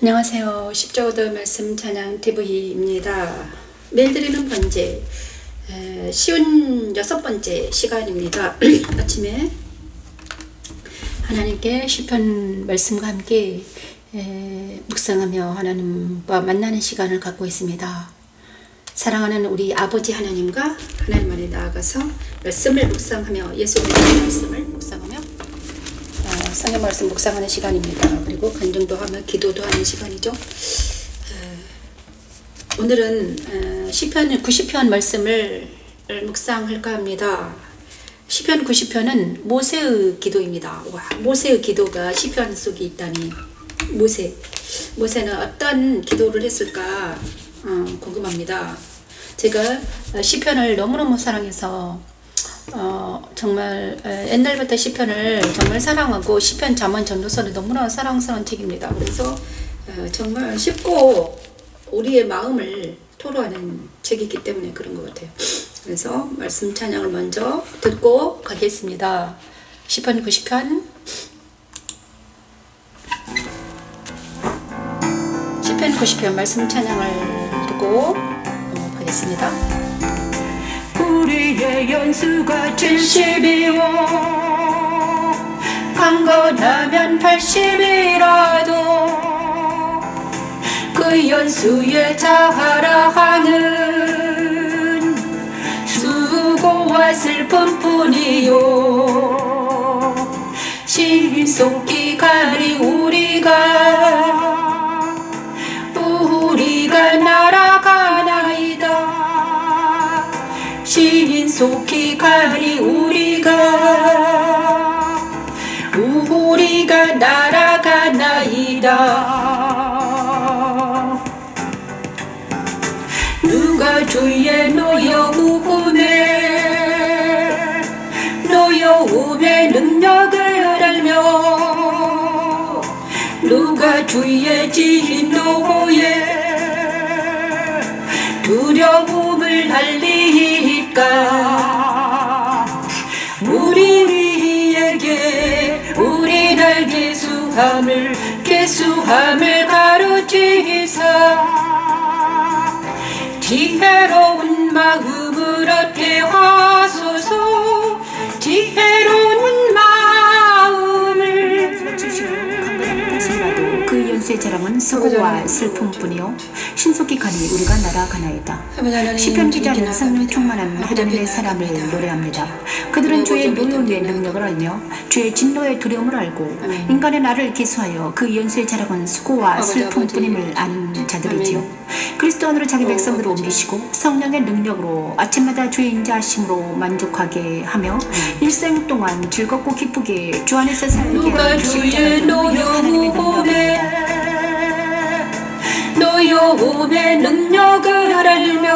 안녕하세요. 십자가도 말씀 찬양 TV입니다. 매일 드리는 번제 쉬운 6번째 시간입니다. 아침에 하나님께 시편 말씀과 함께 묵상하며 하나님과 만나는 시간을 갖고 있습니다. 사랑하는 우리 아버지 하나님과 하나님 안에 나아가서 말씀을 묵상하며 예수님의 말씀을 묵상하며 성경 말씀 묵상하는 시간입니다. 그리고 간증도 하며 기도도 하는 시간이죠. 오늘은 시편 90편 말씀을 묵상할까 합니다. 시편 90편은 모세의 기도입니다. 와, 모세의 기도가 시편 속에 있다니. 모세는 어떤 기도를 했을까 궁금합니다. 제가 시편을 너무너무 사랑해서 정말 옛날부터 시편을 정말 사랑하고 시편 잠언 전도서를 너무나 사랑스러운 책입니다. 그래서 정말 쉽고 우리의 마음을 토로하는 책이기 때문에 그런 것 같아요. 그래서 말씀 찬양을 먼저 듣고 가겠습니다. 시편 90편 시편 90편 말씀 찬양을 듣고 가겠습니다. 우리의 연수가 70이요 강건하면 80이라도 그 연수에 자라하는 수고와 슬픔뿐이요 신속기간이 우리가 날아가나이다 신속기간이 우리가 날아가나이다. 누가 주의 노여움의 능력을 알며 누가 주의 진노에 두려움을 알리까 우리에게 우리 날 계수함을 가르치사 지혜로운 마음을 얻게 하소서 지혜로운 마음을 그 연수의 자랑은 수고와 슬픔뿐이요 신속기간이 우리가 날아가나이다. 시편 기자는 성령 충만한 하나님의 사람을 노래합니다. 그들은 주의 노여움의 능력을 알며 주의 진노의 두려움을 알고 인간의 나를 기수하여 그 연수의 자랑은 수고와 슬픔뿐임을 아는 자들이지요. 그리스도 안으로 자기 백성들을 옮기시고 성령의 능력으로 아침마다 주의 인자하심으로 만족하게 하며 일생 동안 즐겁고 기쁘게 주 안에서 살게 누가 주의 노여움의 능력을 알며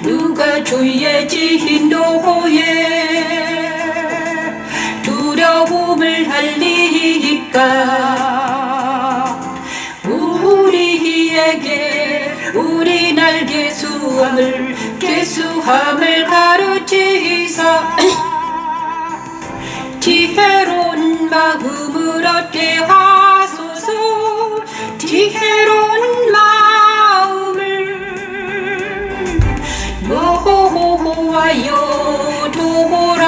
누가 주의 진노에 두려움을 알리까 우리에게 우리 날 계수함을 가르치사 지혜로운 마음을 얻게 하소서 지혜로운 마음을 여호와여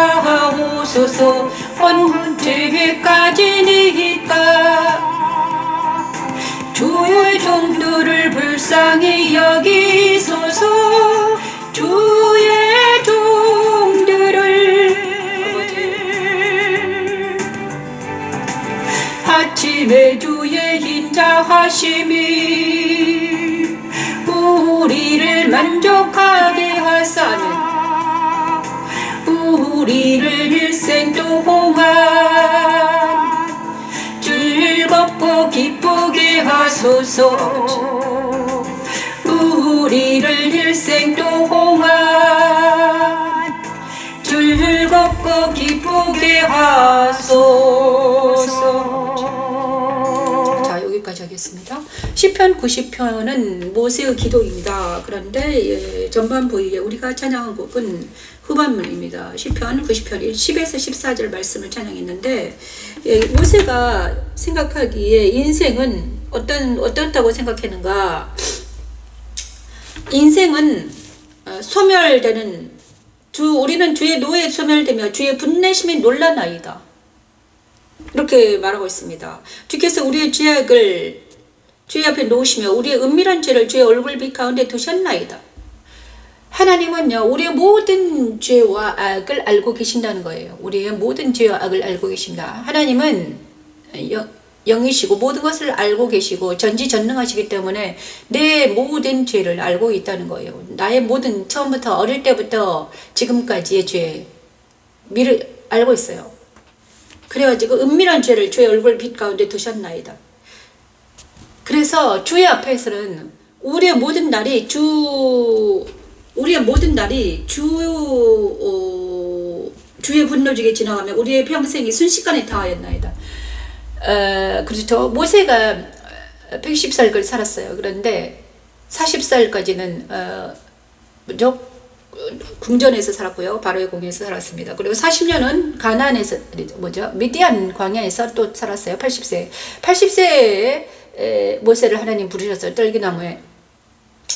돌아오소서 언제까지니까 주의 종들을 불쌍히 여기소서 주의 종들을 아침에 주의 인자하심이 우리를 만족하게 하사는 우리를 일생 동안 즐겁고 기쁘게 하소서 우리를 일생 동안 즐겁고 기쁘게 하소서. 자, 여기까지 보도록 하겠습니다. 시편 90편은 모세의 기도입니다. 그런데 전반 부위에 우리가 찬양한 곡은 후반문입니다. 시편 90편 10에서 14절 말씀을 찬양했는데, 모세가 생각하기에 인생은 어떻다고 생각했는가? 인생은 소멸되는 우리는 주의 노예에 소멸되며 주의 분내심이 놀라나이다. 이렇게 말하고 있습니다. 주께서 우리의 죄악을 주의 앞에 놓으시며 우리의 은밀한 죄를 주의 얼굴빛 가운데 두셨나이다. 하나님은요, 우리의 모든 죄와 악을 알고 계신다는 거예요. 우리의 모든 죄와 악을 알고 계십니다. 하나님은 영이시고 모든 것을 알고 계시고 전지전능하시기 때문에 내 모든 죄를 알고 있다는 거예요. 나의 모든 처음부터 어릴 때부터 지금까지의 죄 미를 알고 있어요. 그래가지고 은밀한 죄를 주의 얼굴 빛 가운데 두셨나이다. 그래서 주의 앞에서는 우리의 모든 날이 주의 분노 중에 지나가며 우리의 평생이 순식간에 다하였나이다. 그렇죠. 모세가 110살까지 살았어요. 그런데 40살까지는 궁전에서 살았고요. 바로의 공에서 살았습니다. 그리고 40년은 가나안에서 미디안 광야에서 또 살았어요. 80세에 모세를 하나님 부르셨어요. 떨기나무에.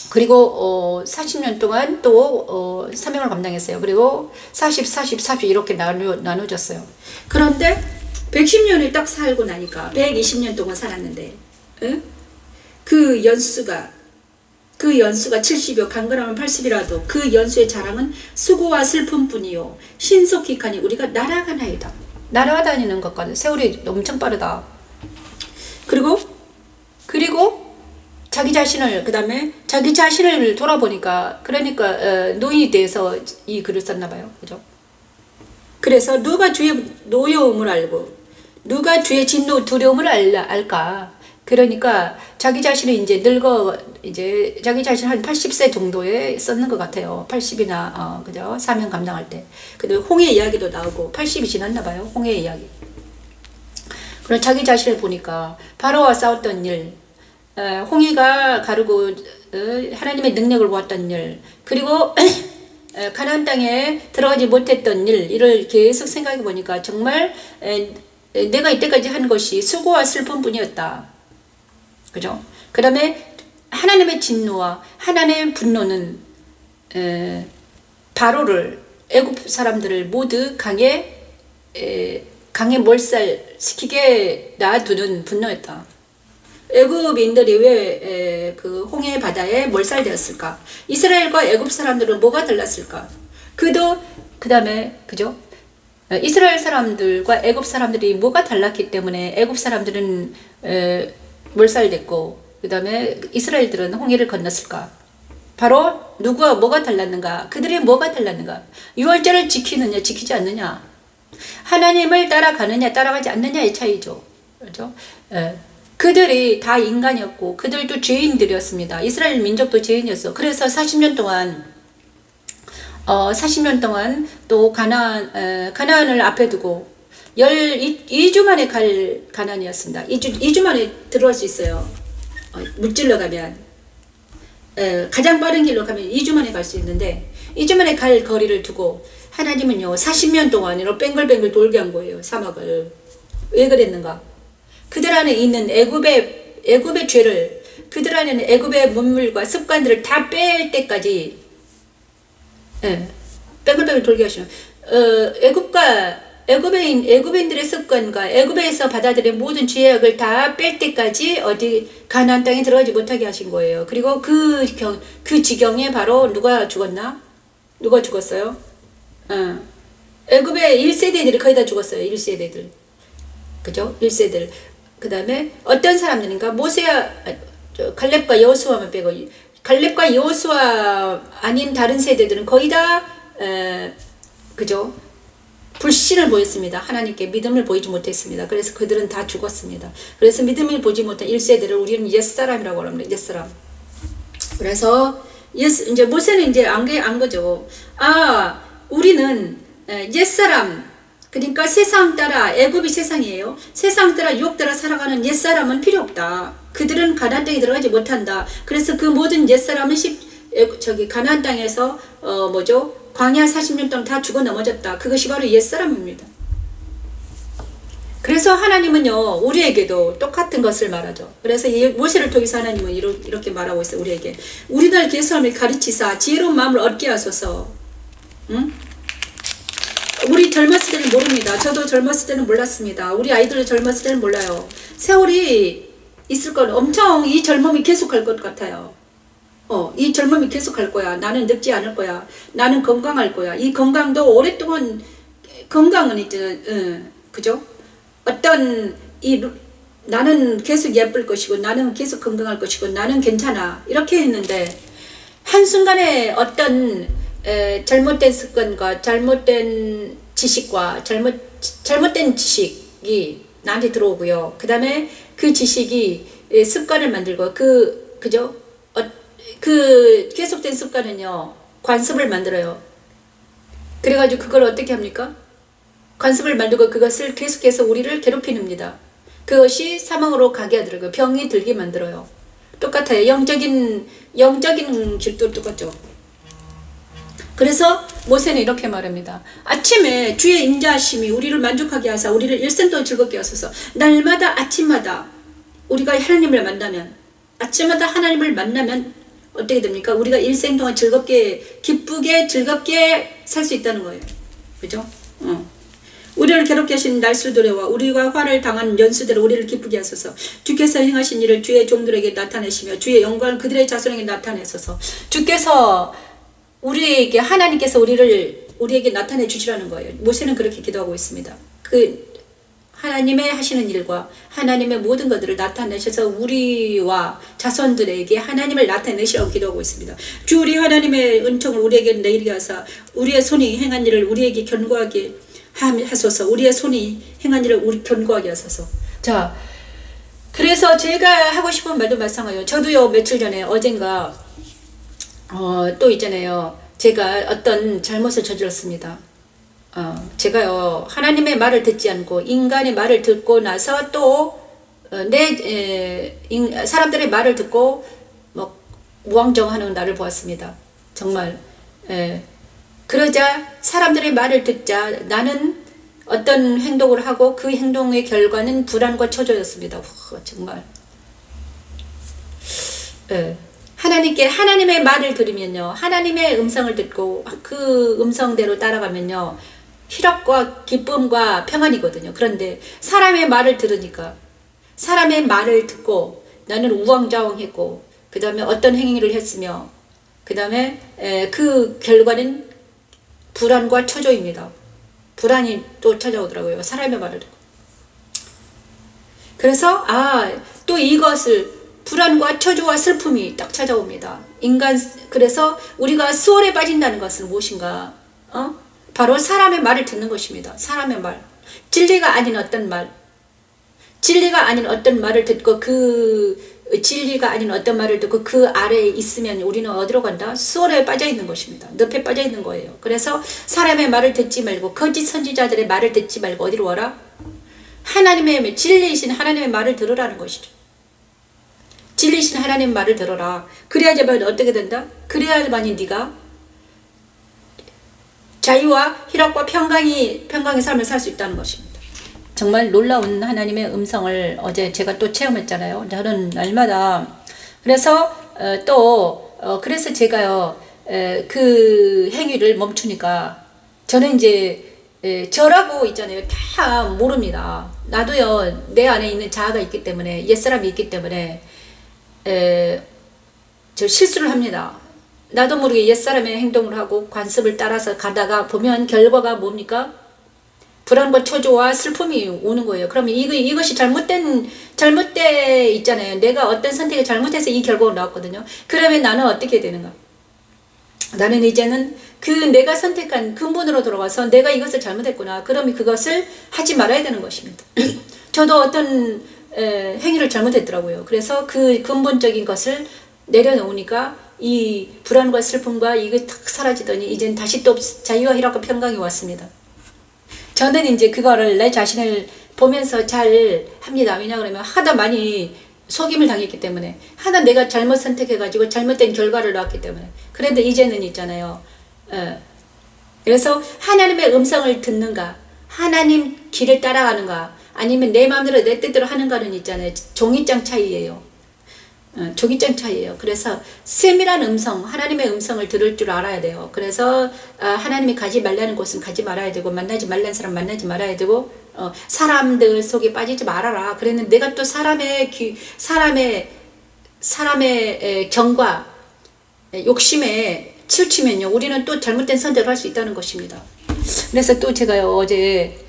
그리고 40년 동안 또 사명을 감당했어요. 그리고 40 이렇게 나눠졌어요. 그런데 110년을 딱 살고 나니까 120년 동안 살았는데, 그 연수가 70이요 강건하면 80이라도 그 연수의 자랑은 수고와 슬픔뿐이요 신속히 가니 우리가 날아가나이다. 날아다니는 것과는 세월이 엄청 빠르다. 그리고 자기 자신을 돌아보니까, 그러니까 노인이 돼서 이 글을 썼나 봐요. 그죠? 그래서 누가 주의 노여움을 알고 누가 주의 진노 두려움을 알까? 그러니까 자기 자신이 이제 자기 자신 한 80세 정도에 썼는 것 같아요. 80이나 그죠? 사명 감당할 때. 근데 홍해 이야기도 나오고 80이 지났나 봐요. 홍해 이야기. 그럼 자기 자신을 보니까 바로와 싸웠던 일, 홍해가 가르고 하나님의 능력을 보았던 일, 그리고 가나안 땅에 들어가지 못했던 이를 계속 생각해 보니까 정말 내가 이때까지 한 것이 수고와 슬픔뿐이었다. 그죠? 그 다음에 하나님의 진노와 하나님의 분노는 바로를, 애굽 사람들을 모두 강에 몰살시키게 놔두는 분노였다. 애굽인들이 왜 그 홍해 바다에 몰살되었을까? 이스라엘과 애굽 사람들은 뭐가 달랐을까? 그 다음에 그죠? 이스라엘 사람들과 애굽 사람들이 뭐가 달랐기 때문에 애굽 사람들은 몰살됐고 그 다음에 이스라엘들은 홍해를 건넜을까? 바로 뭐가 달랐는가? 그들이 뭐가 달랐는가? 유월절을 지키느냐 지키지 않느냐? 하나님을 따라가느냐 따라가지 않느냐의 차이죠. 그렇죠? 그들이 다 인간이었고 그들도 죄인들이었습니다. 이스라엘 민족도 죄인이었어. 그래서 40년 동안 또 가나안을 앞에 두고 2주 만에 갈 가나안이었습니다. 2주 만에 들어갈 수 있어요. 물질러 가면 가장 빠른 길로 가면 2주 만에 갈 수 있는데 2주 만에 갈 거리를 두고 하나님은요 40년 동안으로 뱅글뱅글 돌게 한 거예요. 사막을. 왜 그랬는가? 그들 안에 있는 애굽의 죄를, 그들 안에 있는 애굽의 문물과 습관들을 다 뺄 때까지 뱅글뱅글 돌게 하시는 애굽인들의 습관과 애굽에서 받아들인 모든 죄악을 다 뺄 때까지 어디 가나안 땅에 들어가지 못하게 하신 거예요. 그리고 그 지경에 바로 누가 죽었나? 누가 죽었어요? 애굽의 1세대들이 거의 다 죽었어요. 1세대들. 그죠? 1세들. 그 다음에 어떤 사람들인가? 갈렙과 여호수아만 빼고 갈렙과 여호수아 아닌 다른 세대들은 거의 다 그죠? 불신을 보였습니다. 하나님께 믿음을 보이지 못했습니다. 그래서 그들은 다 죽었습니다. 그래서 믿음을 보지 못한 1세대를 우리는 옛사람이라고 합니다. 옛사람. 그래서 이제 모세는 이제 안 거죠. 우리는 옛사람, 그러니까 세상 따라, 애굽이 세상이에요. 세상 따라 유혹 따라 살아가는 옛사람은 필요 없다. 그들은 가나안 땅에 들어가지 못한다. 그래서 그 모든 옛사람은 가나안 땅에서 광야 40년 동안 다 죽어 넘어졌다. 그것이 바로 옛사람입니다. 그래서 하나님은요, 우리에게도 똑같은 것을 말하죠. 그래서 모세를 통해서 하나님은 이렇게 말하고 있어요. 우리에게 우리날 계산을 가르치사 지혜로운 마음을 얻게 하소서. 응? 우리 젊었을 때는 모릅니다. 저도 젊었을 때는 몰랐습니다. 우리 아이들도 젊었을 때는 몰라요. 세월이 있을 건 엄청 이 젊음이 계속할 것 같아요. 이 젊음이 계속할 거야. 나는 늙지 않을 거야. 나는 건강할 거야. 이 건강도 오랫동안 건강은 있잖아. 그죠? 나는 계속 예쁠 것이고 나는 계속 건강할 것이고 나는 괜찮아. 이렇게 했는데 한순간에 어떤 잘못된 습관과 잘못된 지식과 잘못된 지식이 나한테 들어오고요. 그 다음에 그 지식이 습관을 만들고 그죠? 그 계속된 습관은요, 관습을 만들어요. 그래가지고 그걸 어떻게 합니까? 관습을 만들고 그것을 계속해서 우리를 괴롭힙니다. 그것이 사망으로 가게 하더라고요. 병이 들게 만들어요. 똑같아요. 영적인 길도 똑같죠. 그래서 모세는 이렇게 말합니다. 아침에 주의 인자하심이 우리를 만족하게 하사 우리를 일생 동안 즐겁게 하소서. 날마다 아침마다 우리가 하나님을 만나면, 아침마다 하나님을 만나면 어떻게 됩니까? 우리가 일생 동안 즐겁게, 기쁘게, 즐겁게 살 수 있다는 거예요. 그죠? 우리를 괴롭게 하신 날수들과 우리가 화를 당한 연수대로 우리를 기쁘게 하소서. 주께서 행하신 일을 주의 종들에게 나타내시며 주의 영광을 그들의 자손에게 나타내소서. 주께서 하나님께서 우리에게 나타내 주시라는 거예요. 모세는 그렇게 기도하고 있습니다. 하나님의 하시는 일과 하나님의 모든 것들을 나타내셔서 우리와 자손들에게 하나님을 나타내시라고 기도하고 있습니다. 주 우리 하나님의 은총을 우리에게 내리게 하사 우리의 손이 행한 일을 우리에게 견고하게 하소서. 우리의 손이 행한 일을 우리 견고하게 하소서. 자, 그래서 제가 하고 싶은 말도 마찬가지예요. 저도요, 며칠 전에 어젠가 또 있잖아요. 제가 어떤 잘못을 저질렀습니다. 제가요, 하나님의 말을 듣지 않고 인간의 말을 듣고 나서 또 사람들의 말을 듣고 무왕정하는 나를 보았습니다. 정말. 그러자 사람들의 말을 듣자 나는 어떤 행동을 하고 그 행동의 결과는 불안과 초조였습니다. 정말. 하나님의 말을 들으면요, 하나님의 음성을 듣고 그 음성대로 따라가면요, 희락과 기쁨과 평안이거든요. 그런데 사람의 말을 들으니까, 사람의 말을 듣고 나는 우왕좌왕했고, 그 다음에 어떤 행위를 했으며, 그 다음에 그 결과는 불안과 초조입니다. 불안이 또 찾아오더라고요. 사람의 말을 듣고. 그래서 또 이것을 불안과 초조와 슬픔이 딱 찾아옵니다. 그래서 우리가 수월에 빠진다는 것은 무엇인가? 바로 사람의 말을 듣는 것입니다. 사람의 말. 진리가 아닌 어떤 말. 진리가 아닌 어떤 말을 듣고 진리가 아닌 어떤 말을 듣고 그 아래에 있으면 우리는 어디로 간다? 수월에 빠져 있는 것입니다. 늪에 빠져 있는 거예요. 그래서 사람의 말을 듣지 말고 거짓 선지자들의 말을 듣지 말고 어디로 와라? 하나님의 진리이신 하나님의 말을 들으라는 것이죠. 진리이신 하나님의 말을 들어라. 그래야지만 어떻게 된다? 그래야지만이 네가 자유와 희락과 평강의 삶을 살 수 있다는 것입니다. 정말 놀라운 하나님의 음성을 어제 제가 또 체험했잖아요. 저는 날마다. 그래서 그래서 제가요, 그 행위를 멈추니까 저는 이제 저라고 있잖아요. 다 모릅니다. 나도요, 내 안에 있는 자아가 있기 때문에, 옛사람이 있기 때문에 저 실수를 합니다. 나도 모르게 옛사람의 행동을 하고 관습을 따라서 가다가 보면 결과가 뭡니까? 불안과 초조와 슬픔이 오는 거예요. 그러면 이것이 잘못돼 있잖아요. 내가 어떤 선택을 잘못해서 이 결과가 나왔거든요. 그러면 나는 어떻게 되는가? 나는 이제는 내가 선택한 근본으로 돌아와서 내가 이것을 잘못했구나. 그러면 그것을 하지 말아야 되는 것입니다. 저도 어떤 행위를 잘못했더라고요. 그래서 그 근본적인 것을 내려놓으니까 이 불안과 슬픔과 이게 탁 사라지더니 이젠 다시 또 자유와 희락과 평강이 왔습니다. 저는 이제 그거를 내 자신을 보면서 잘 합니다. 왜냐 그러면 하다 많이 속임을 당했기 때문에 하나 내가 잘못 선택해가지고 잘못된 결과를 낳았기 때문에 그런데 이제는 있잖아요. 그래서 하나님의 음성을 듣는가 하나님 길을 따라가는가 아니면 내 마음대로 내 뜻대로 하는가는 있잖아요. 종이장 차이예요. 종이장 차이예요. 그래서 세밀한 음성, 하나님의 음성을 들을 줄 알아야 돼요. 그래서 하나님이 가지 말라는 곳은 가지 말아야 되고 만나지 말라는 사람 만나지 말아야 되고 사람들 속에 빠지지 말아라. 그랬는데 내가 또 사람의 정과 욕심에 치우치면요 우리는 또 잘못된 선택을 할 수 있다는 것입니다. 그래서 또 제가요 어제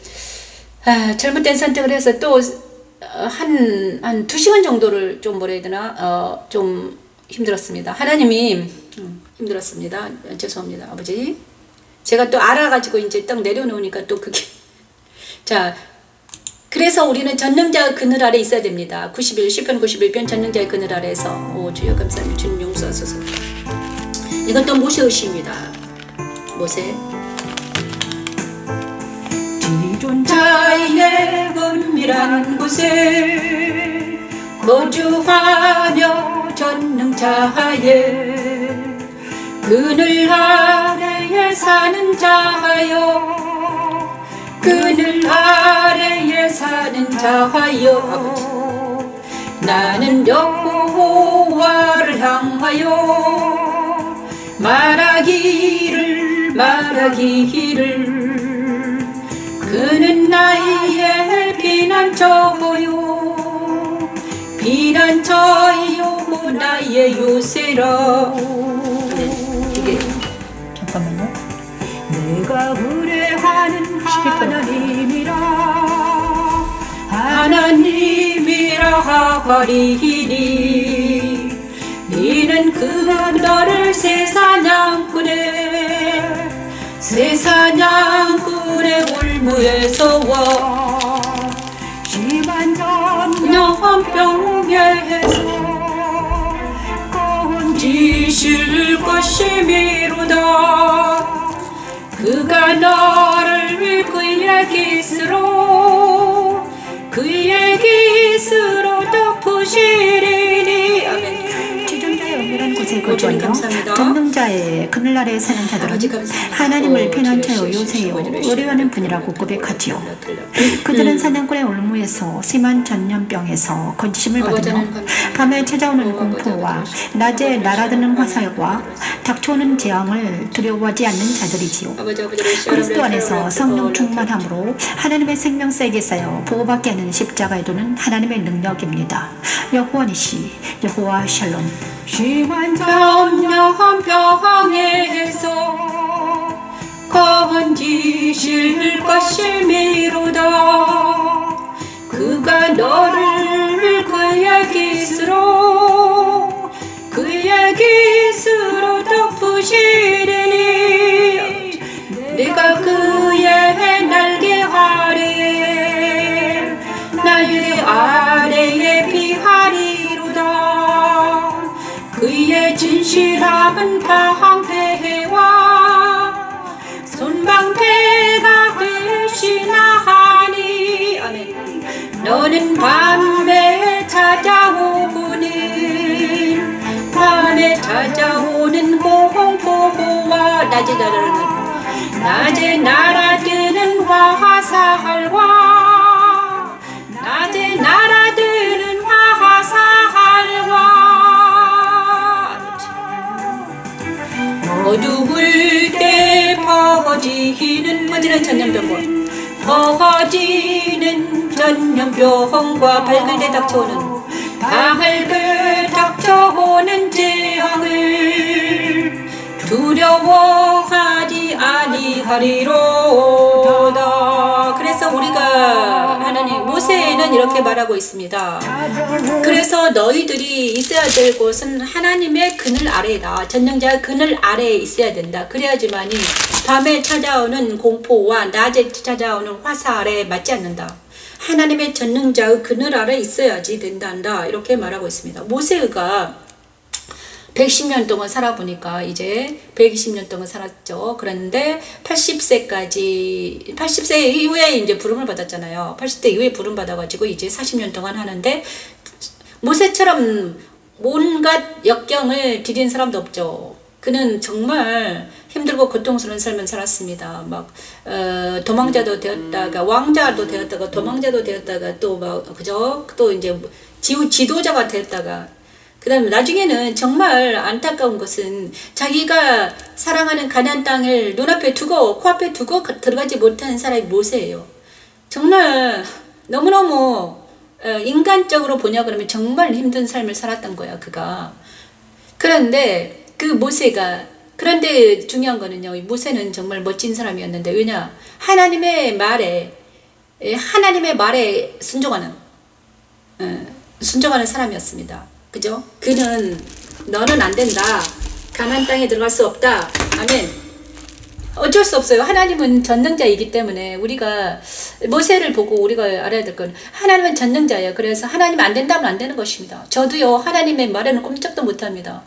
잘못된 선택을 해서 또 한 2시간 정도를 좀 뭐라 해야 되나 좀 힘들었습니다. 하나님이 힘들었습니다. 죄송합니다 아버지. 제가 또 알아가지고 이제 딱 내려놓으니까 또 그게 자 그래서 우리는 전능자의 그늘 아래 있어야 됩니다. 시편 91편 전능자의 그늘 아래에서 오 주여 감사합니다. 주님 용서하소서. 이건 또 모세 의시입니다. 모세 지존자의 은밀한 곳에 거주하며 전능자의 그늘 아래에 사는 자하여 그늘 아래에 사는 자하여 나는 여호와를 향하여 말하기를 그는 나의 피난처요 나의 요새라. 이게 잠깐만요. 내가 의뢰하는 하나님이라 하리니 이는 그들을 새 사냥꾼의 올무에서와 심한 전염병에서 건지실 것이미로다. 그가 너를 그의 깃으로 덮으시리니. 아멘. 지존자의 은밀한 곳에 주님 거주하며 감사합니다. 전능자의 그늘 아래에 사는 아버지 자들은 감사합니다. 하나님을 피난처요 요새요 의뢰하는 분이라고 고백하지요. 그들은 사냥꾼의 올무에서 심한 전염병에서 건지심을 받으며 밤에 찾아오는 공포와 낮에 날아드는 화살과 닥쳐오는 재앙을 두려워하지 않는 자들이지요. 그리스도 안에서 성령 충만함으로 하나님의 생명세에 쌓여 보호받게 하는 십자가의 도는 하나님의 능력입니다. 여호와 니시, 여호와 샬롬. 심한 전염병에서 건지실 것이미로다. 그가 너를 그의 깃으로 덮으시리니. 내가 그의 날개 아래에 피하리로다. 그의 진실함은 방패와 손방패가 대신하니. 아멘. 너는 밤에 찾아오는 공포와 낮에 날아드는 화살과 어두울 때 퍼지는 전염병과 밝을 때 닥쳐오는 재앙을 두려워하지 아니하리로다. 그래서 우리가 하나님 모세는 이렇게 말하고 있습니다. 그래서 너희들이 있어야 될 곳은 하나님의 그늘 아래다. 전능자의 그늘 아래에 있어야 된다. 그래야지만이 밤에 찾아오는 공포와 낮에 찾아오는 화살에 맞지 않는다. 하나님의 전능자의 그늘 아래 있어야지 된단다. 이렇게 말하고 있습니다. 모세가 110년 동안 살아보니까 이제 120년 동안 살았죠. 그런데 80세 이후에 이제 부름을 받았잖아요. 80대 이후에 부름 받아가지고 이제 40년 동안 하는데 모세처럼 온갖 역경을 디딘 사람도 없죠. 그는 정말 힘들고 고통스러운 삶을 살았습니다. 막 도망자도 되었다가 왕자도 되었다가 도망자도 되었다가 또 막 그죠? 또 이제 지도자가 되었다가 그다음에 나중에는 정말 안타까운 것은 자기가 사랑하는 가나안 땅을 눈앞에 두고 코앞에 두고 들어가지 못한 사람이 모세예요. 정말 너무너무 인간적으로 보냐 그러면 정말 힘든 삶을 살았던 거야 그가. 그런데 그 모세가 그런데 중요한 거는요. 모세는 정말 멋진 사람이었는데 왜냐 하나님의 말에 순종하는 사람이었습니다. 그죠? 그는 너는 안 된다. 가나안 땅에 들어갈 수 없다. 아멘. 어쩔 수 없어요. 하나님은 전능자이기 때문에 우리가 모세를 보고 우리가 알아야 될 건 하나님은 전능자예요. 그래서 하나님 안 된다면 안 되는 것입니다. 저도요 하나님의 말에는 꼼짝도 못합니다.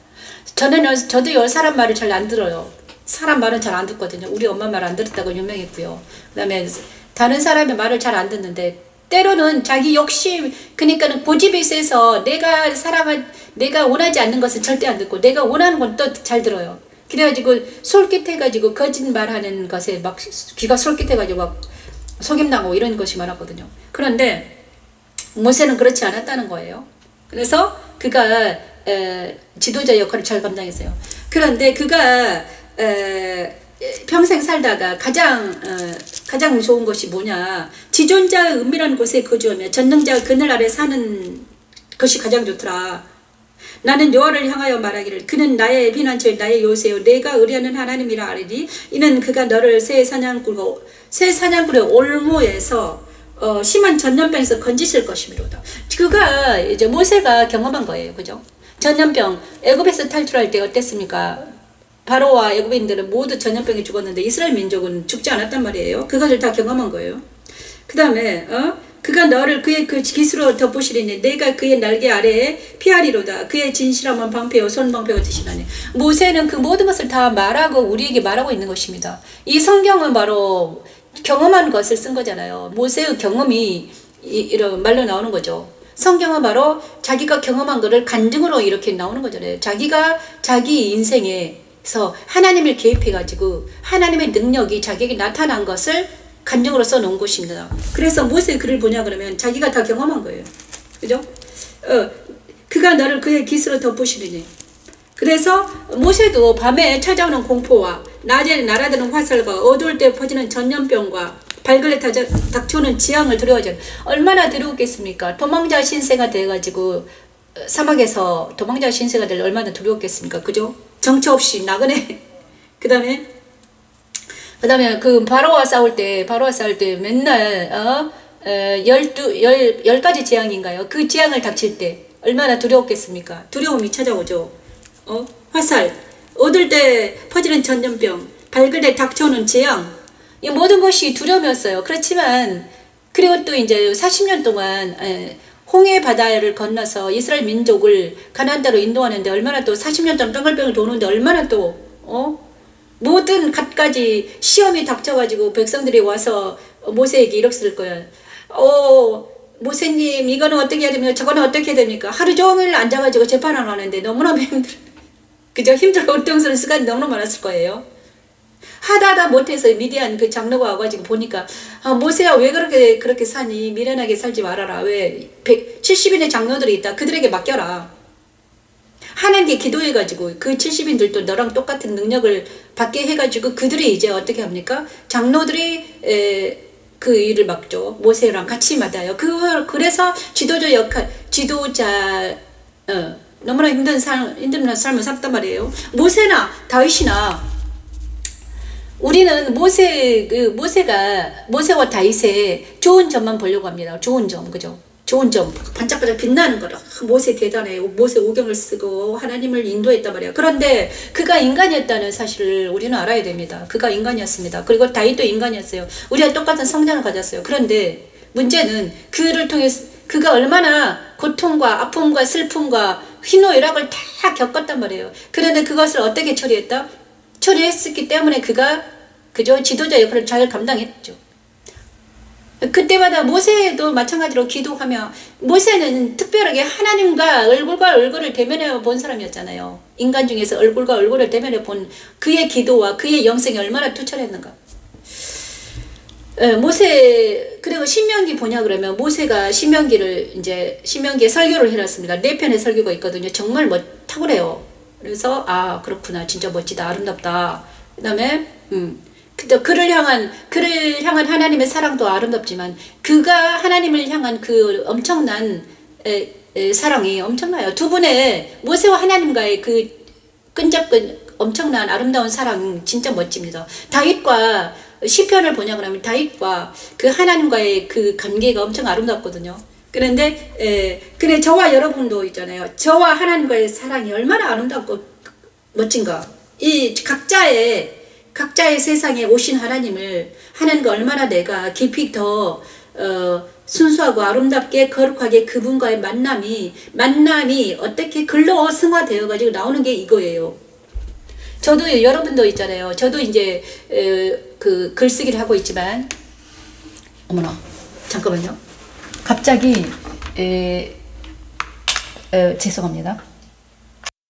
저도요 사람 말을 잘 안 들어요. 사람 말은 잘 안 듣거든요. 우리 엄마 말 안 들었다고 유명했고요. 그다음에 다른 사람의 말을 잘 안 듣는데 때로는 자기 욕심 그러니까는 고집이 세서 내가 원하지 않는 것은 절대 안 듣고 내가 원하는 건 또 잘 들어요. 그래가지고 솔깃해가지고 거짓말하는 것에 막 귀가 솔깃해가지고 막 속임당하고 이런 것이 많았거든요. 그런데 모세는 그렇지 않았다는 거예요. 그래서 그가 지도자 역할을 잘 감당했어요. 그런데 그가 평생 살다가 가장 좋은 것이 뭐냐? 지존자의 은밀한 곳에 거주하며 전능자의 그늘 아래 사는 것이 가장 좋더라. 나는 여호와를 향하여 말하기를 그는 나의 피난처요 나의 요새요 내가 의뢰하는 하나님이라 하리니 이는 그가 너를 새 사냥꾼의 올무에서 심한 전염병에서 건지실 것이미로다. 그가 이제 모세가 경험한 거예요. 그죠? 전염병 애굽에서 탈출할 때 어땠습니까? 바로와 애굽인들은 모두 전염병에 죽었는데 이스라엘 민족은 죽지 않았단 말이에요. 그것을 다 경험한 거예요. 그 다음에 그가 너를 그의 그 깃으로 덮으시리니 내가 그의 날개 아래에 피하리로다. 그의 진실함은 방패요 손방패가 되시나니. 모세는 그 모든 것을 다 말하고 우리에게 말하고 있는 것입니다. 이 성경은 바로 경험한 것을 쓴 거잖아요. 모세의 경험이 이런 말로 나오는 거죠. 성경은 바로 자기가 경험한 것을 간증으로 이렇게 나오는 거잖아요. 자기가 자기 인생에서 하나님을 개입해가지고 하나님의 능력이 자기에게 나타난 것을 간증으로 써놓은 것입니다. 그래서 모세의 글을 보냐 그러면 자기가 다 경험한 거예요. 그죠? 그가 너를 그의 깃으로 덮으시리니. 그래서 모세도 밤에 찾아오는 공포와 낮에 날아드는 화살과 어두울 때 퍼지는 전염병과 발걸레 닥쳐오는 지향을 두려워하죠. 얼마나 두려웠겠습니까? 도망자 신세가 돼가지고 사막에서 도망자 신세가 될 얼마나 두려웠겠습니까? 그죠? 정처 없이 나그네. 그 다음에 그 바로와 싸울 때 맨날 10가지 재앙인가요? 그 재앙을 닥칠 때 얼마나 두려웠겠습니까? 두려움이 찾아오죠. 화살, 얻을 때 퍼지는 전염병, 발글에 닥쳐오는 재앙, 이 모든 것이 두려움이었어요. 그렇지만 그리고 또 이제 40년 동안 홍해 바다를 건너서 이스라엘 민족을 가나안 땅으로 인도하는데 얼마나 또 40년 동안 뺑글뺑글 도는데 얼마나 또 모든 갖가지 시험이 닥쳐가지고 백성들이 와서 모세에게 이렇게 쓸 거야. 모세님 이거는 어떻게 해야 됩니까? 저거는 어떻게 해야 됩니까? 하루 종일 앉아가지고 재판을 하는데 너무너무 힘들어. 그죠? 힘들고 고통스러운 시간이 너무너무 많았을 거예요. 하다 못해서 미디안 그 장로가 와가지고 보니까 모세야 왜 그렇게 사니? 미련하게 살지 말아라. 왜 70인의 장로들이 있다. 그들에게 맡겨라. 하나님께 기도해가지고 그 70인들도 너랑 똑같은 능력을 받게 해가지고 그들이 이제 어떻게 합니까? 장로들이 그 일을 맡죠. 모세랑 같이 맡아요. 그래서 지도자 너무나 힘든 삶을 살았단 말이에요. 모세나 다윗이나 우리는 모세와 다윗의 좋은 점만 보려고 합니다. 좋은 점, 그죠? 좋은 점, 반짝반짝 빛나는 거라. 모세 대단해. 모세 오경을 쓰고 하나님을 인도했단 말이야. 그런데 그가 인간이었다는 사실을 우리는 알아야 됩니다. 그가 인간이었습니다. 그리고 다윗도 인간이었어요. 우리가 똑같은 성장을 가졌어요. 그런데 문제는 그를 통해서 그가 얼마나 고통과 아픔과 슬픔과 희노애락을 다 겪었단 말이에요. 그런데 그것을 어떻게 처리했기 때문에 그가 그저 지도자 역할을 잘 감당했죠. 그때마다 모세도 마찬가지로 기도하며 모세는 특별하게 하나님과 얼굴과 얼굴을 대면해 본 사람이었잖아요. 인간 중에서 얼굴과 얼굴을 대면해 본 그의 기도와 그의 영성이 얼마나 투철했는가. 모세 그리고 신명기 보냐 그러면 모세가 신명기에 설교를 해놨습니다. 4편의 설교가 있거든요. 정말 탁월해요. 그래서 아 그렇구나 진짜 멋지다 아름답다. 그다음에 그를 향한 하나님의 사랑도 아름답지만 그가 하나님을 향한 그 엄청난 사랑이 엄청나요. 두 분의 모세와 하나님과의 그 끈적끈 엄청난 아름다운 사랑 진짜 멋집니다. 다윗과 시편을 보냐 그러면 다윗과 그 하나님과의 그 관계가 엄청 아름답거든요. 그런데 그래 저와 여러분도 있잖아요. 저와 하나님과의 사랑이 얼마나 아름답고 멋진가. 이 각자의 세상에 오신 하나님과 얼마나 내가 깊이 더 순수하고 아름답게 거룩하게 그분과의 만남이 어떻게 글로 승화되어 가지고 나오는 게 이거예요. 저도 여러분도 있잖아요. 저도 이제 그 글쓰기를 하고 있지만 어머나 잠깐만요. 갑자기 죄송합니다.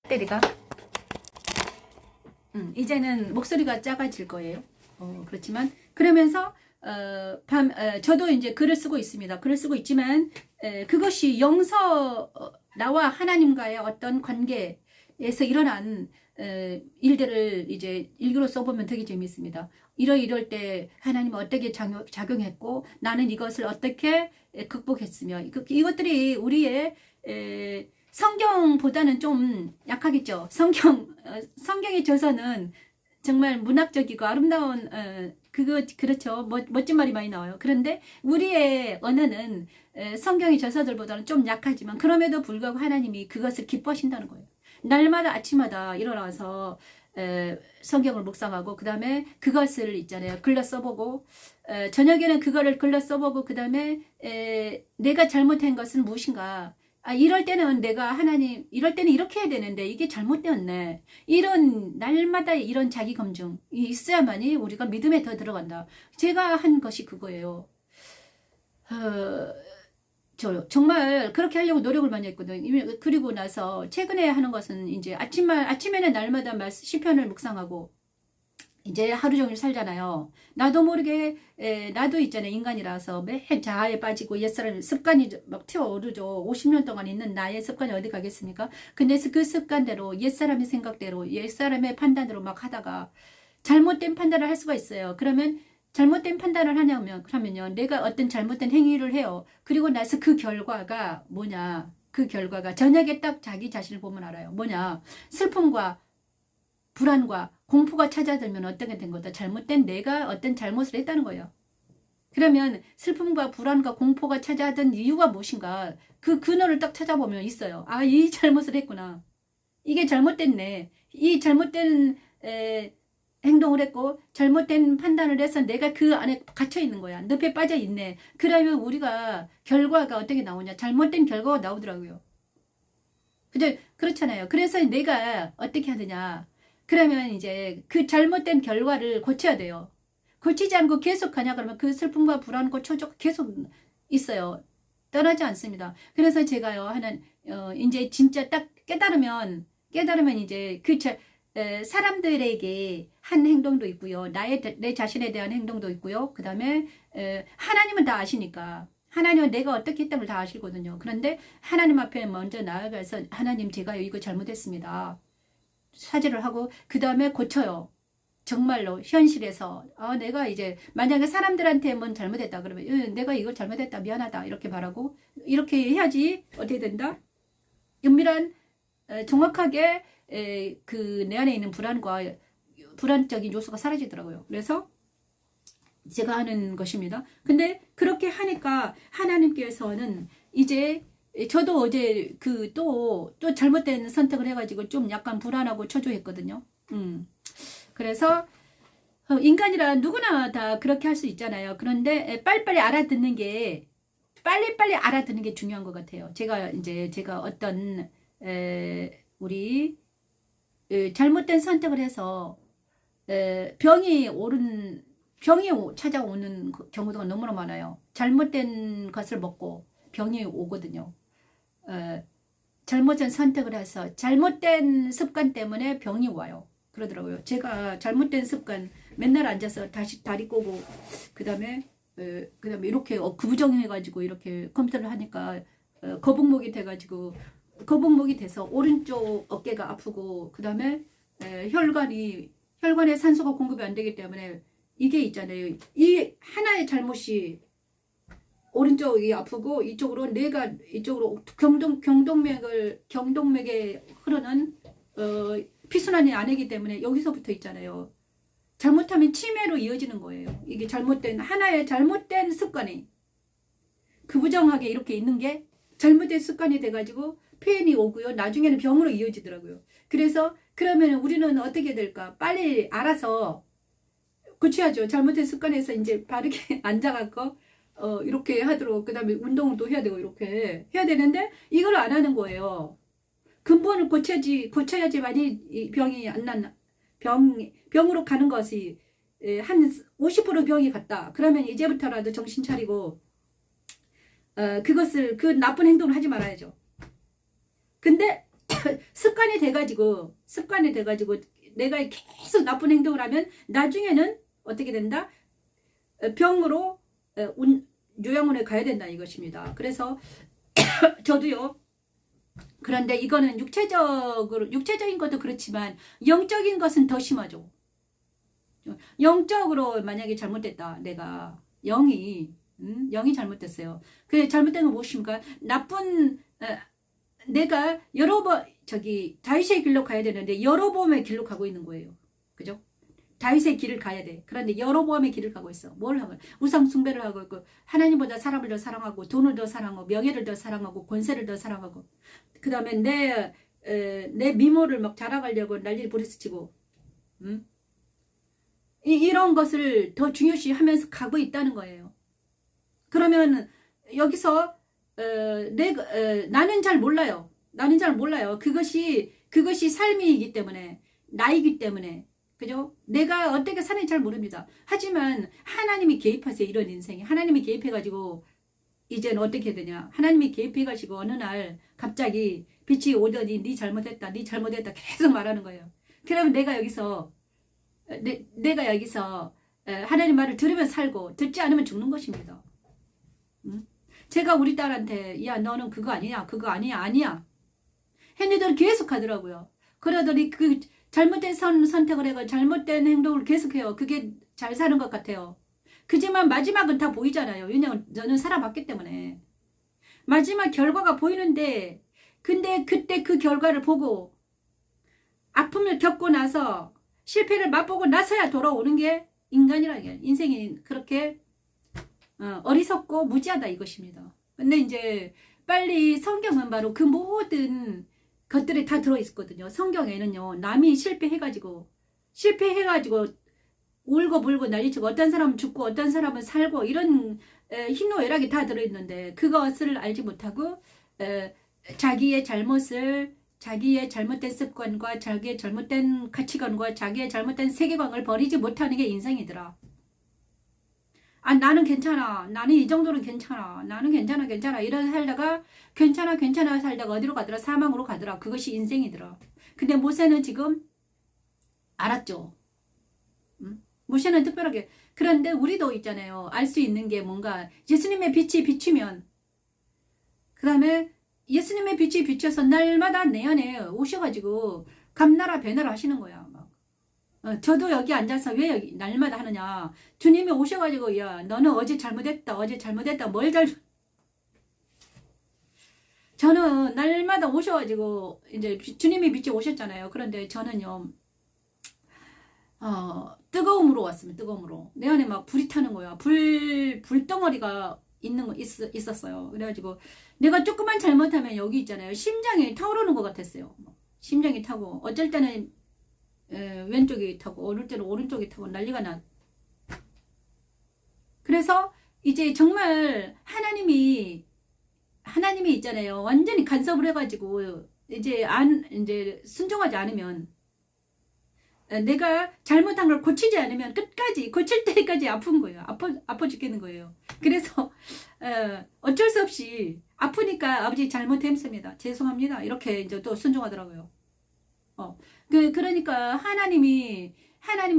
때리가 이제는 목소리가 작아질 거예요. 그렇지만 그러면서 저도 이제 글을 쓰고 있습니다. 글을 쓰고 있지만 그것이 나와 하나님과의 어떤 관계에서 일어난 일들을 이제 일기로 써보면 되게 재미있습니다. 이럴 때 하나님은 어떻게 작용했고 나는 이것을 어떻게 극복했으며 이것들이 우리의 성경보다는 좀 약하겠죠. 성경의 저서는 정말 문학적이고 아름다운 그렇죠. 멋진 말이 많이 나와요. 그런데 우리의 언어는 성경의 저서들보다는 좀 약하지만 그럼에도 불구하고 하나님이 그것을 기뻐하신다는 거예요. 날마다 아침마다 일어나서 성경을 묵상하고 그 다음에 그것을 있잖아요. 글러 써보고 저녁에는 그거를 글러 써보고 그 다음에 내가 잘못한 것은 무엇인가. 이럴 때는 이럴 때는 이렇게 해야 되는데 이게 잘못되었네. 날마다 이런 자기 검증이 있어야만이 우리가 믿음에 더 들어간다. 제가 한 것이 그거예요. 저 정말 그렇게 하려고 노력을 많이 했거든요. 그리고 나서 최근에 하는 것은 이제 아침에는 날마다 시편을 묵상하고 이제 하루 종일 살잖아요. 나도 모르게 나도 있잖아요. 인간이라서 매일 자아에 빠지고 옛사람 습관이 막 튀어오르죠. 50년 동안 있는 나의 습관이 어디 가겠습니까? 근데 그 습관대로 옛사람의 생각대로 옛사람의 판단대로 막 하다가 잘못된 판단을 할 수가 있어요. 그러면 잘못된 판단을 하면요. 내가 어떤 잘못된 행위를 해요. 그리고 나서 그 결과가 뭐냐. 그 결과가 저녁에 딱 자기 자신을 보면 알아요. 뭐냐. 슬픔과 불안과 공포가 찾아들면 어떻게 된 거다. 내가 어떤 잘못을 했다는 거예요. 그러면 슬픔과 불안과 공포가 찾아든 이유가 무엇인가. 그 근원을 딱 찾아보면 있어요. 이 잘못을 했구나. 이게 잘못됐네. 이 잘못된 행동을 했고 잘못된 판단을 해서 내가 그 안에 갇혀 있는 거야. 늪에 빠져 있네. 그러면 우리가 결과가 어떻게 나오냐. 잘못된 결과가 나오더라고요. 근데 그렇잖아요. 그래서 내가 어떻게 하느냐. 그러면 이제 그 잘못된 결과를 고쳐야 돼요. 고치지 않고 계속 가냐 그러면 그 슬픔과 불안과 초조가 계속 있어요. 떠나지 않습니다. 그래서 제가요 이제 진짜 딱 깨달으면 이제 사람들에게 한 행동도 있고요. 내 자신에 대한 행동도 있고요. 그 다음에 하나님은 다 아시니까 하나님은 내가 어떻게 했던 걸 다 아시거든요. 그런데 하나님 앞에 먼저 나아가서 하나님 제가 이거 잘못했습니다. 사죄를 하고 그 다음에 고쳐요. 정말로 현실에서 내가 이제 만약에 사람들한테 뭔 잘못했다 그러면 내가 이걸 잘못했다 미안하다 이렇게 말하고 이렇게 해야지 어떻게 된다? 은밀한 정확하게 그 내 안에 있는 불안적인 요소가 사라지더라고요. 그래서 제가 하는 것입니다. 근데 그렇게 하니까 하나님께서는 이제 저도 어제 또 잘못된 선택을 해가지고 좀 약간 불안하고 초조했거든요. 그래서 인간이라 누구나 다 그렇게 할 수 있잖아요. 그런데 빨리빨리 알아듣는 게 중요한 것 같아요. 제가 어떤 우리 잘못된 선택을 해서 병이 오른 병이 찾아오는 경우가 너무나 많아요. 잘못된 것을 먹고 병이 오거든요. 잘못된 선택을 해서 잘못된 습관 때문에 병이 와요. 그러더라고요. 제가 잘못된 습관, 맨날 앉아서 다리 꼬고 그다음에 이렇게 구부정해가지고 이렇게 컴퓨터를 하니까 거북목이 돼가지고 거북목이 돼서 오른쪽 어깨가 아프고 그다음에 혈관에 산소가 공급이 안 되기 때문에 이게 있잖아요. 이 하나의 잘못이 오른쪽이 아프고 내가 이쪽으로 경동맥에 흐르는 피순환이 안 되기 때문에 여기서부터 있잖아요. 잘못하면 치매로 이어지는 거예요. 이게 하나의 잘못된 습관이 구부정하게 이렇게 있는 게 잘못된 습관이 돼가지고 폐인이 오고요. 나중에는 병으로 이어지더라고요. 그래서 그러면 우리는 어떻게 될까? 빨리 알아서 고쳐야죠. 잘못된 습관에서 이제 바르게 앉아갖고 이렇게 하도록 그 다음에 운동을 또 해야 되고 이렇게 해야 되는데 이걸 안 하는 거예요. 근본을 고쳐야지만이 이 병이 안 난 병으로 가는 것이 한 50% 병이 갔다. 그러면 이제부터라도 정신 차리고 그 나쁜 행동을 하지 말아야죠. 근데 습관이 돼가지고 내가 계속 나쁜 행동을 하면 나중에는 어떻게 된다? 병으로 요양원에 가야 된다 이것입니다. 그래서 저도요. 그런데 이거는 육체적인 것도 그렇지만 영적인 것은 더 심하죠. 영적으로 만약에 잘못됐다. 내가 영이 잘못됐어요. 그 잘못된 건 무엇입니까? 내가 여러 번 다윗의 길로 가야 되는데 여로보암의 길로 가고 있는 거예요. 그죠? 다윗의 길을 가야 돼. 그런데 여로보암의 길을 가고 있어. 뭘 하고? 우상 숭배를 하고 있고 하나님보다 사람을 더 사랑하고 돈을 더 사랑하고 명예를 더 사랑하고 권세를 더 사랑하고 그 다음에 내 미모를 막 자랑하려고 난리를 부리스치고 이런 것을 더 중요시 하면서 가고 있다는 거예요. 그러면 여기서 나는 잘 몰라요. 그것이 삶이기 때문에 나이기 때문에 그죠? 내가 어떻게 사는지 잘 모릅니다. 하지만 하나님이 개입하세요. 이런 인생에 하나님이 개입해가지고 이제는 어떻게 되냐? 하나님이 개입해가지고 어느 날 갑자기 빛이 오더니 네 잘못했다 계속 말하는 거예요. 그러면 내가 여기서 하나님 말을 들으면 살고 듣지 않으면 죽는 것입니다. 제가 우리 딸한테 야 너는 그거 아니야 했는데 계속 하더라고요. 그러더니 그 잘못된 선택을 해가 잘못된 행동을 계속해요. 그게 잘 사는 것 같아요. 그지만 마지막은 다 보이잖아요. 왜냐면 저는 살아봤기 때문에 마지막 결과가 보이는데 근데 그때 그 결과를 보고 아픔을 겪고 나서 실패를 맛보고 나서야 돌아오는 게 인간이라는 게 인생이 그렇게 어리석고 무지하다 이것입니다. 근데 이제 빨리 성경은 바로 그 모든 것들이 다 들어있거든요. 성경에는요. 남이 실패해가지고 울고 불고 난리치고 어떤 사람은 죽고 어떤 사람은 살고 이런 희노애락이 다 들어있는데 그것을 알지 못하고 자기의 잘못된 습관과 자기의 잘못된 가치관과 자기의 잘못된 세계관을 버리지 못하는 게 인생이더라. 나는 괜찮아. 나는 이 정도는 괜찮아. 나는 괜찮아. 이런 살다가 괜찮아 살다가 어디로 가더라? 사망으로 가더라. 그것이 인생이더라. 근데 모세는 지금 알았죠. 모세는 특별하게. 그런데 우리도 있잖아요. 알 수 있는 게 뭔가 예수님의 빛이 비추면 그 다음에 예수님의 빛이 비춰서 날마다 내 안에 오셔가지고 감나라 배나라 하시는 거야. 저도 여기 앉아서 왜 여기 날마다 하느냐. 주님이 오셔가지고 야 너는 어제 잘못했다 뭘 저는 날마다 오셔가지고 이제 주님이 빛이 오셨잖아요. 그런데 저는요 뜨거움으로 왔습니다. 뜨거움으로 내 안에 막 불이 타는 거야. 불덩어리가 있었어요. 그래가지고 내가 조금만 잘못하면 여기 있잖아요. 심장이 타오르는 것 같았어요. 심장이 타고 어쩔 때는 왼쪽이 타고 어느 때는 오른쪽이 타고 난리가 나. 그래서 이제 정말 하나님이 있잖아요. 완전히 간섭을 해가지고 이제 순종하지 않으면 내가 잘못한 걸 고치지 않으면 끝까지 고칠 때까지 아픈 거예요. 아파 죽겠는 거예요. 그래서 어쩔 수 없이 아프니까 아버지 잘못했습니다. 죄송합니다. 이렇게 이제 또 순종하더라고요. 그러니까 하나님이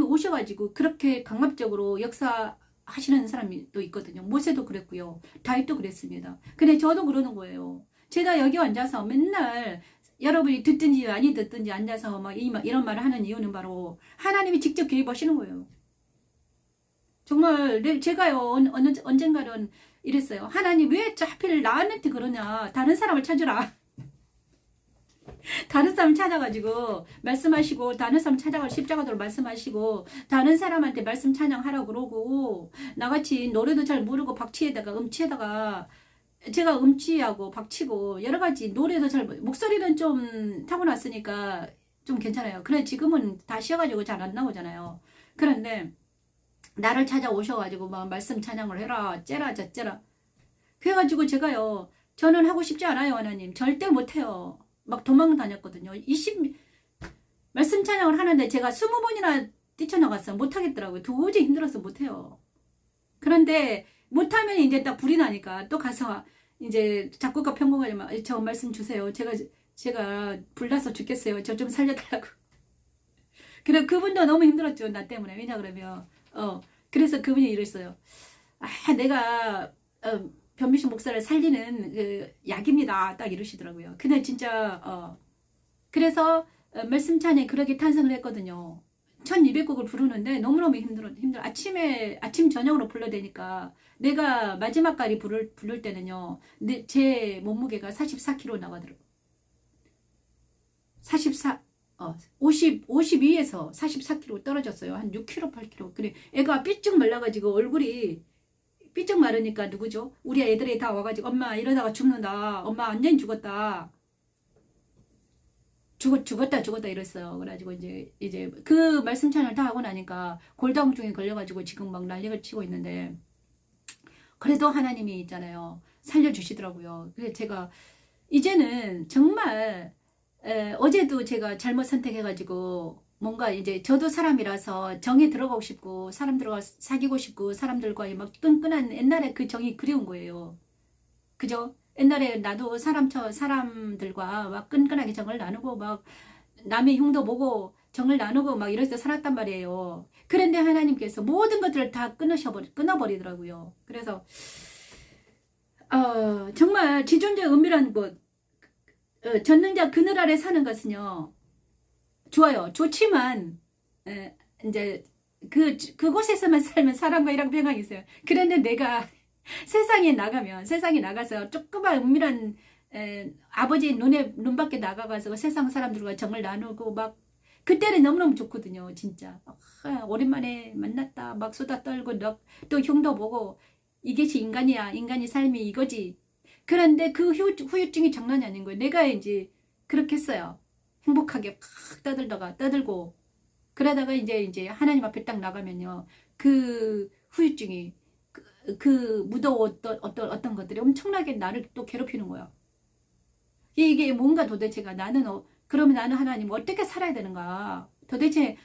오셔가지고 그렇게 강압적으로 역사하시는 사람이 또 있거든요. 모세도 그랬고요. 다윗도 그랬습니다. 근데 저도 그러는 거예요. 제가 여기 앉아서 맨날 여러분이 듣든지 아니 듣든지 앉아서 막 이런 말을 하는 이유는 바로 하나님이 직접 개입하시는 거예요. 정말 제가요 언젠가는 이랬어요. 하나님 왜 하필 나한테 그러냐. 다른 사람을 찾으라. 다른 사람 찾아가지고 말씀하시고 다른 사람 찾아가 십자가도로 말씀하시고 다른 사람한테 말씀 찬양하라고 그러고 나같이 노래도 잘 모르고 음치에다가 제가 음치하고 박치고 여러 가지 노래도 목소리는 좀 타고났으니까 좀 괜찮아요. 그래 지금은 다 쉬어가지고 잘 안 나오잖아요. 그런데 나를 찾아오셔가지고 막 말씀 찬양을 해라 째라 저째라 그래가지고 제가요 저는 하고 싶지 않아요. 하나님 절대 못해요. 막 도망 다녔거든요. 말씀 찬양을 하는데 제가 20번이나 뛰쳐나갔어요. 못하겠더라고요. 도저히 힘들어서 못해요. 그런데 못하면 이제 딱 불이 나니까 또 가서 이제 작곡가 평곡가님 저 말씀 주세요. 제가 불나서 죽겠어요. 저 좀 살려달라고. 그래 그분도 너무 힘들었죠. 나 때문에. 왜냐 그러면 그래서 그분이 이랬어요. 내가 변미식 목사를 살리는 그 약입니다. 딱 이러시더라고요. 근데 진짜 그래서 말씀 찬양 그렇게 탄성을 했거든요. 1200곡을 부르는데 너무너무 힘들어. 아침 저녁으로 불러대니까 내가 마지막까지 부를 때는요. 제 몸무게가 44kg 나가더라고요. 52에서 44kg 떨어졌어요. 한 6kg, 8kg. 그래 애가 삐쭉 말라가지고 얼굴이 삐쩍 마르니까 누구죠? 우리 애들이 다 와가지고 엄마 이러다가 죽는다. 엄마 완전히 죽었다. 죽었다 이랬어요. 그래가지고 이제 그 말씀 찬양을 다 하고 나니까 골다공증에 걸려가지고 지금 막 난리를 치고 있는데 그래도 하나님이 있잖아요. 살려주시더라고요. 그래서 제가 이제는 정말 어제도 제가 잘못 선택해가지고 뭔가 이제 저도 사람이라서 정에 들어가고 싶고 사람들과 사귀고 싶고 사람들과의 막 끈끈한 옛날에 그 정이 그리운 거예요. 그죠? 옛날에 나도 사람들과 막 끈끈하게 정을 나누고 막 남의 흉도 보고 정을 나누고 막 이래서 살았단 말이에요. 그런데 하나님께서 모든 것들을 다 끊어버리더라고요. 그래서 정말 지존자 은밀한 곳 전능자 그늘 아래 사는 것은요. 좋아요. 좋지만 이제 그곳에서만 살면 사람과 일확평강이 있어요. 그런데 내가 세상에 나가서 조그만 은밀한 아버지 눈밖에 나가가서 세상 사람들과 정을 나누고 막 그때는 너무너무 좋거든요. 진짜 오랜만에 만났다 막 수다 떨고 또 흉도 보고 이것이 인간이야. 인간의 삶이 이거지. 그런데 그 후유증이 장난이 아닌 거예요. 내가 이제 그렇게 했어요. 행복하게 팍 떠들고 그러다가 이제 하나님 앞에 딱 나가면요. 그 후유증이 그 무더웠던 어떤 것들이 엄청나게 나를 또 괴롭히는 거야. 이게 뭔가 도대체가 그러면 나는 하나님 어떻게 살아야 되는가? 도대체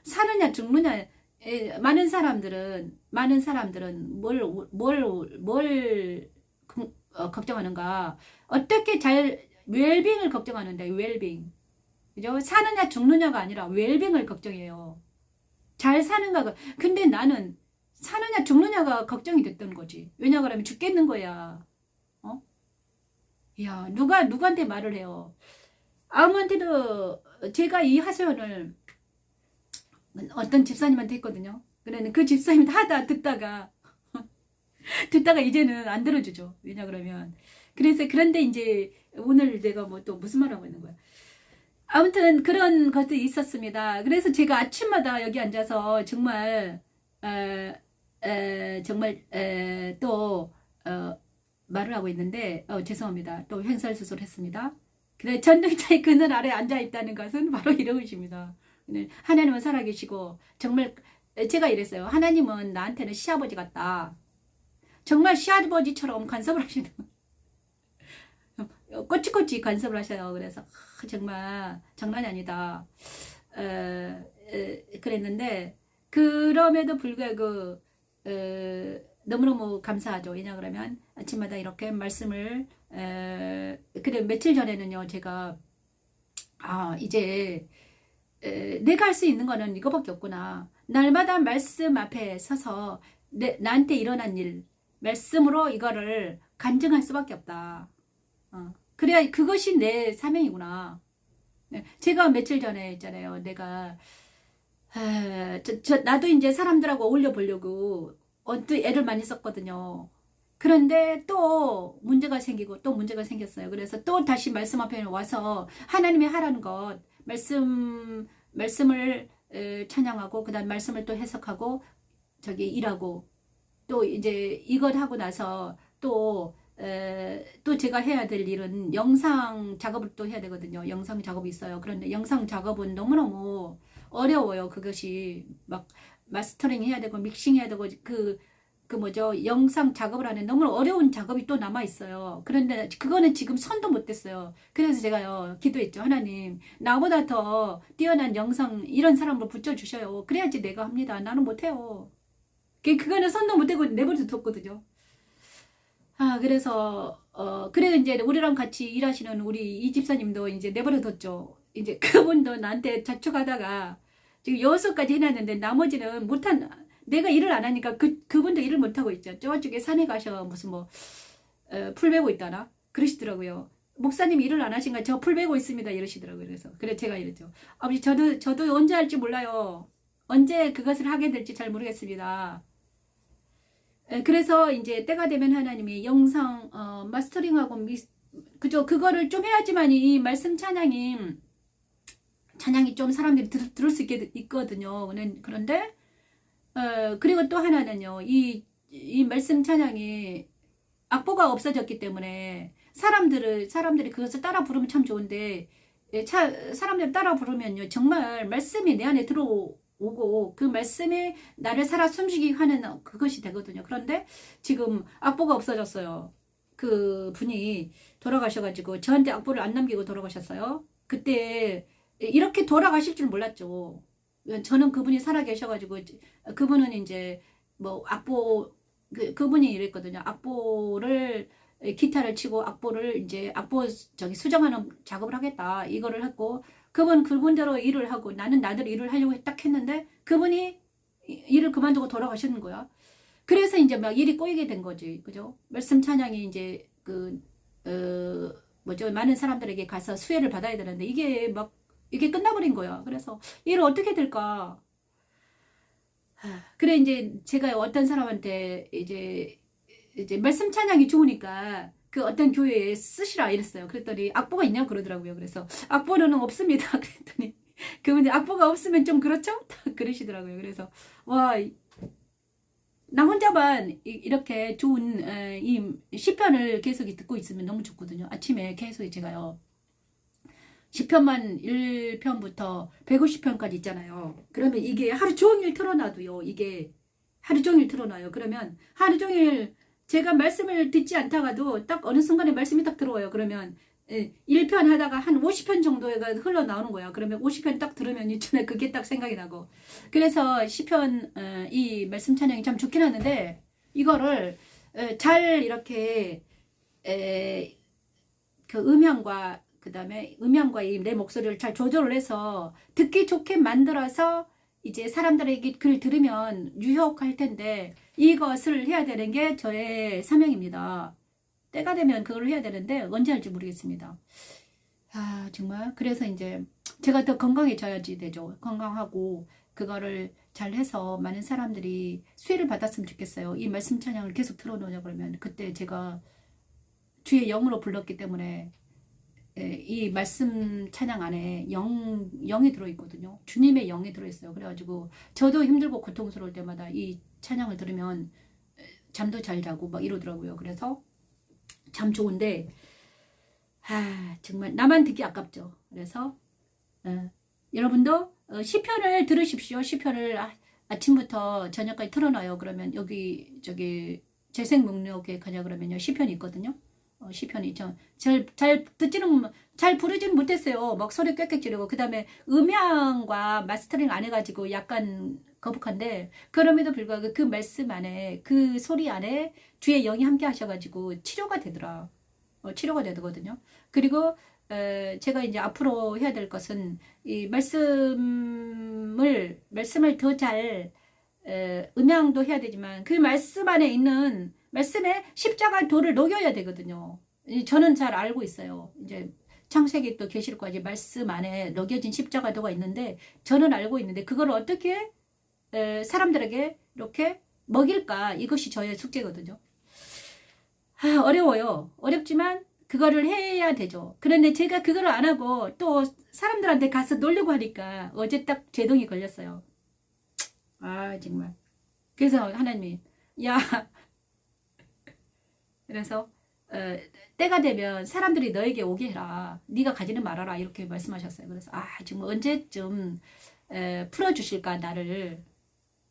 사느냐 죽느냐? 많은 사람들은 뭘 걱정하는가? 어떻게 웰빙을 걱정하는데 웰빙. 그죠? 사느냐 죽느냐가 아니라 웰빙을 걱정해요. 잘 사는가. 근데 나는 사느냐 죽느냐가 걱정이 됐던 거지. 왜냐 그러면 죽겠는 거야. 야, 누구한테 말을 해요. 아무한테도 제가 이 하소연을 어떤 집사님한테 했거든요. 그러는 그 집사님이 하다 듣다가 이제는 안 들어주죠. 왜냐 그러면 그런데 이제 오늘 내가 또 무슨 말 하고 있는 거야. 아무튼 그런 것들이 있었습니다. 그래서 제가 아침마다 여기 앉아서 정말 또 말을 하고 있는데 죄송합니다. 또 횡설수설 했습니다. 그래 전능자의 그늘 아래 앉아 있다는 것은 바로 이런 것입니다. 하나님은 살아계시고 정말 제가 이랬어요. 하나님은 나한테는 시아버지 같다. 정말 시아버지처럼 간섭을 하시는 꼬치꼬치 간섭을 하셔요. 그래서 정말 장난이 아니다. 그랬는데 그럼에도 불구하고 너무너무 감사하죠. 왜냐 그러면 아침마다 이렇게 말씀을 그래 며칠 전에는요 제가 이제 내가 할 수 있는 거는 이거밖에 없구나. 날마다 말씀 앞에 서서 나한테 일어난 일 말씀으로 이거를 간증할 수밖에 없다. 그래야 그것이 내 사명이구나. 네, 제가 며칠 전에 있잖아요. 내가 나도 이제 사람들하고 어울려 보려고 또 애를 많이 썼거든요. 그런데 또 문제가 생기고 또 문제가 생겼어요. 그래서 또 다시 말씀 앞에 와서 하나님이 하라는 것 말씀을 찬양하고 그다음 말씀을 또 해석하고 저기 일하고 또 이제 이것 하고 나서 또 제가 해야 될 일은 영상 작업을 또 해야 되거든요. 영상 작업이 있어요. 그런데 영상 작업은 너무너무 어려워요. 그것이 막 마스터링 해야 되고 믹싱 해야 되고 영상 작업을 하는 너무 어려운 작업이 또 남아 있어요. 그런데 그거는 지금 손도 못 댔어요. 그래서 제가요 기도했죠. 하나님 나보다 더 뛰어난 영상 이런 사람을 붙여주셔요. 그래야지 내가 합니다. 나는 못해요. 그거는 손도 못 대고 내버려 뒀거든요. 그래서 그래 이제 우리랑 같이 일하시는 우리 이 집사님도 이제 내버려 뒀죠. 이제 그분도 나한테 자축하다가 지금 6가지 해놨는데 나머지는 내가 일을 안 하니까 그분도 일을 못 하고 있죠. 저쪽에 산에 가셔 무슨 풀 베고 있다나 그러시더라고요. 목사님 일을 안 하신가? 저 풀 베고 있습니다 이러시더라고요. 그래 제가 이랬죠. 아버지 저도 언제 할지 몰라요. 언제 그것을 하게 될지 잘 모르겠습니다. 그래서 이제 때가 되면 하나님이 영상 마스터링하고 그거를 좀 해야지만 이 말씀 찬양이 좀 사람들이 들을 수 있거든요. 그런데 그리고 또 하나는요. 이 말씀 찬양이 악보가 없어졌기 때문에 사람들이 그것을 따라 부르면 참 좋은데 사람들이 따라 부르면요. 정말 말씀이 내 안에 들어오고 그 말씀이 나를 살아 숨쉬게 하는 그것이 되거든요. 그런데 지금 악보가 없어졌어요. 그 분이 돌아가셔가지고 저한테 악보를 안 남기고 돌아가셨어요. 그때 이렇게 돌아가실 줄 몰랐죠. 저는 그분이 살아 계셔가지고 그분은 이제 악보 그분이 이랬거든요. 악보를 기타를 치고 악보를 이제 악보 수정하는 작업을 하겠다 이거를 했고 그분대로 일을 하고 나는 나대로 일을 하려고 딱 했는데 그분이 일을 그만두고 돌아가시는 거야. 그래서 이제 막 일이 꼬이게 된 거지, 그죠? 말씀 찬양이 이제 많은 사람들에게 가서 수혜를 받아야 되는데 이게 끝나버린 거야. 그래서 일을 어떻게 될까? 그래 이제 제가 어떤 사람한테 이제 말씀 찬양이 좋으니까 그 어떤 교회에 쓰시라 이랬어요. 그랬더니 악보가 있냐고 그러더라고요. 그래서 악보는 없습니다. 그랬더니 그분이 악보가 없으면 좀 그렇죠? 그러시더라고요. 그래서 나 혼자만 이렇게 좋은 이 시편을 계속 듣고 있으면 너무 좋거든요. 아침에 계속 제가요. 시편만 1편부터 150편까지 있잖아요. 그러면 이게 하루 종일 틀어놔도요. 이게 하루 종일 틀어놔요. 그러면 하루 종일 제가 말씀을 듣지 않다가도 딱 어느 순간에 말씀이 딱 들어와요. 그러면 1편 하다가 한 50편 정도가 흘러나오는 거야. 그러면 50편 딱 들으면 이전에 그게 딱 생각이 나고. 그래서 시편 이 말씀 찬양이 참 좋긴 하는데 이거를 잘 이렇게 그 음향과 그다음에 음향과 내 목소리를 잘 조절을 해서 듣기 좋게 만들어서 이제 사람들에게 글 들으면 유혹할 텐데 이것을 해야 되는 게 저의 사명입니다. 때가 되면 그걸 해야 되는데 언제 할지 모르겠습니다. 정말 그래서 이제 제가 더 건강해져야지 되죠. 건강하고 그거를 잘 해서 많은 사람들이 수혜를 받았으면 좋겠어요. 이 말씀 찬양을 계속 틀어놓으냐 그러면 그때 제가 주의 영으로 불렀기 때문에 이 말씀 찬양 안에 영이 들어있거든요. 주님의 영이 들어있어요. 그래가지고 저도 힘들고 고통스러울 때마다 이 찬양을 들으면 잠도 잘 자고 막 이러더라고요. 그래서 참 좋은데 정말 나만 듣기 아깝죠. 그래서 여러분도 시편을 들으십시오. 시편을 아침부터 저녁까지 틀어놔요. 그러면 여기 재생 목록에 가냐 그러면요 시편이 있거든요. 시편이 잘 듣지는 잘 부르지는 못했어요. 막 소리 꽥꽥 지르고 그다음에 음향과 마스터링 안 해가지고 약간 거북한데 그럼에도 불구하고 그 말씀 안에 그 소리 안에 주의 영이 함께 하셔가지고 치료가 되더라. 치료가 되거든요. 그리고 제가 이제 앞으로 해야 될 것은 이 말씀을 더 잘 음향도 해야 되지만 그 말씀 안에 있는 말씀에 십자가 도를 녹여야 되거든요. 저는 잘 알고 있어요. 이제 창세기 또 계시록까지 말씀 안에 녹여진 십자가도가 있는데 저는 알고 있는데 그걸 어떻게 사람들에게 이렇게 먹일까 이것이 저의 숙제거든요. 어려워요. 어렵지만 그거를 해야 되죠. 그런데 제가 그걸 안 하고 또 사람들한테 가서 놀려고 하니까 어제 딱 제동이 걸렸어요. 정말. 그래서 하나님이 야 그래서 때가 되면 사람들이 너에게 오게 해라. 네가 가지는 말아라. 이렇게 말씀하셨어요. 그래서 지금 언제쯤 풀어주실까 나를.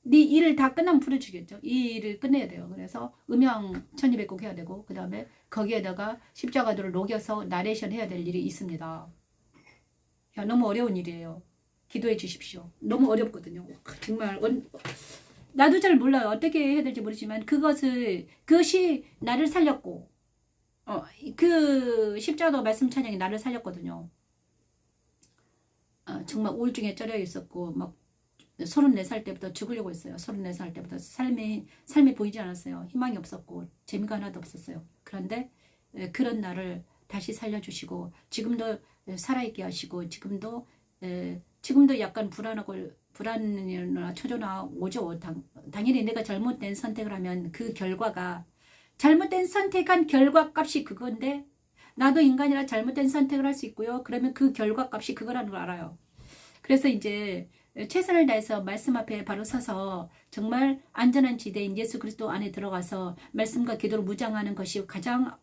네 일을 다 끝나면 풀어주겠죠. 이 일을 끝내야 돼요. 그래서 음향 1200곡 해야 되고 그 다음에 거기에다가 십자가도를 녹여서 나레이션 해야 될 일이 있습니다. 너무 어려운 일이에요. 기도해 주십시오. 너무 어렵거든요. 정말 나도 잘 몰라요. 어떻게 해야 될지 모르지만 그것이 나를 살렸고 그 십자가 말씀 찬양이 나를 살렸거든요. 정말 우울증에 쩔여 있었고 막 34살 때부터 죽으려고 했어요. 34살 때부터 삶이 보이지 않았어요. 희망이 없었고 재미가 하나도 없었어요. 그런데 그런 나를 다시 살려주시고 지금도 살아있게 하시고 지금도 약간 불안이나 초조나 오죠. 당연히 내가 잘못된 선택을 하면 그 결과가 잘못된 선택한 결과값이 그건데 나도 인간이라 잘못된 선택을 할 수 있고요. 그러면 그 결과값이 그거라는 걸 알아요. 그래서 이제 최선을 다해서 말씀 앞에 바로 서서 정말 안전한 지대인 예수 그리스도 안에 들어가서 말씀과 기도로 무장하는 것이 가장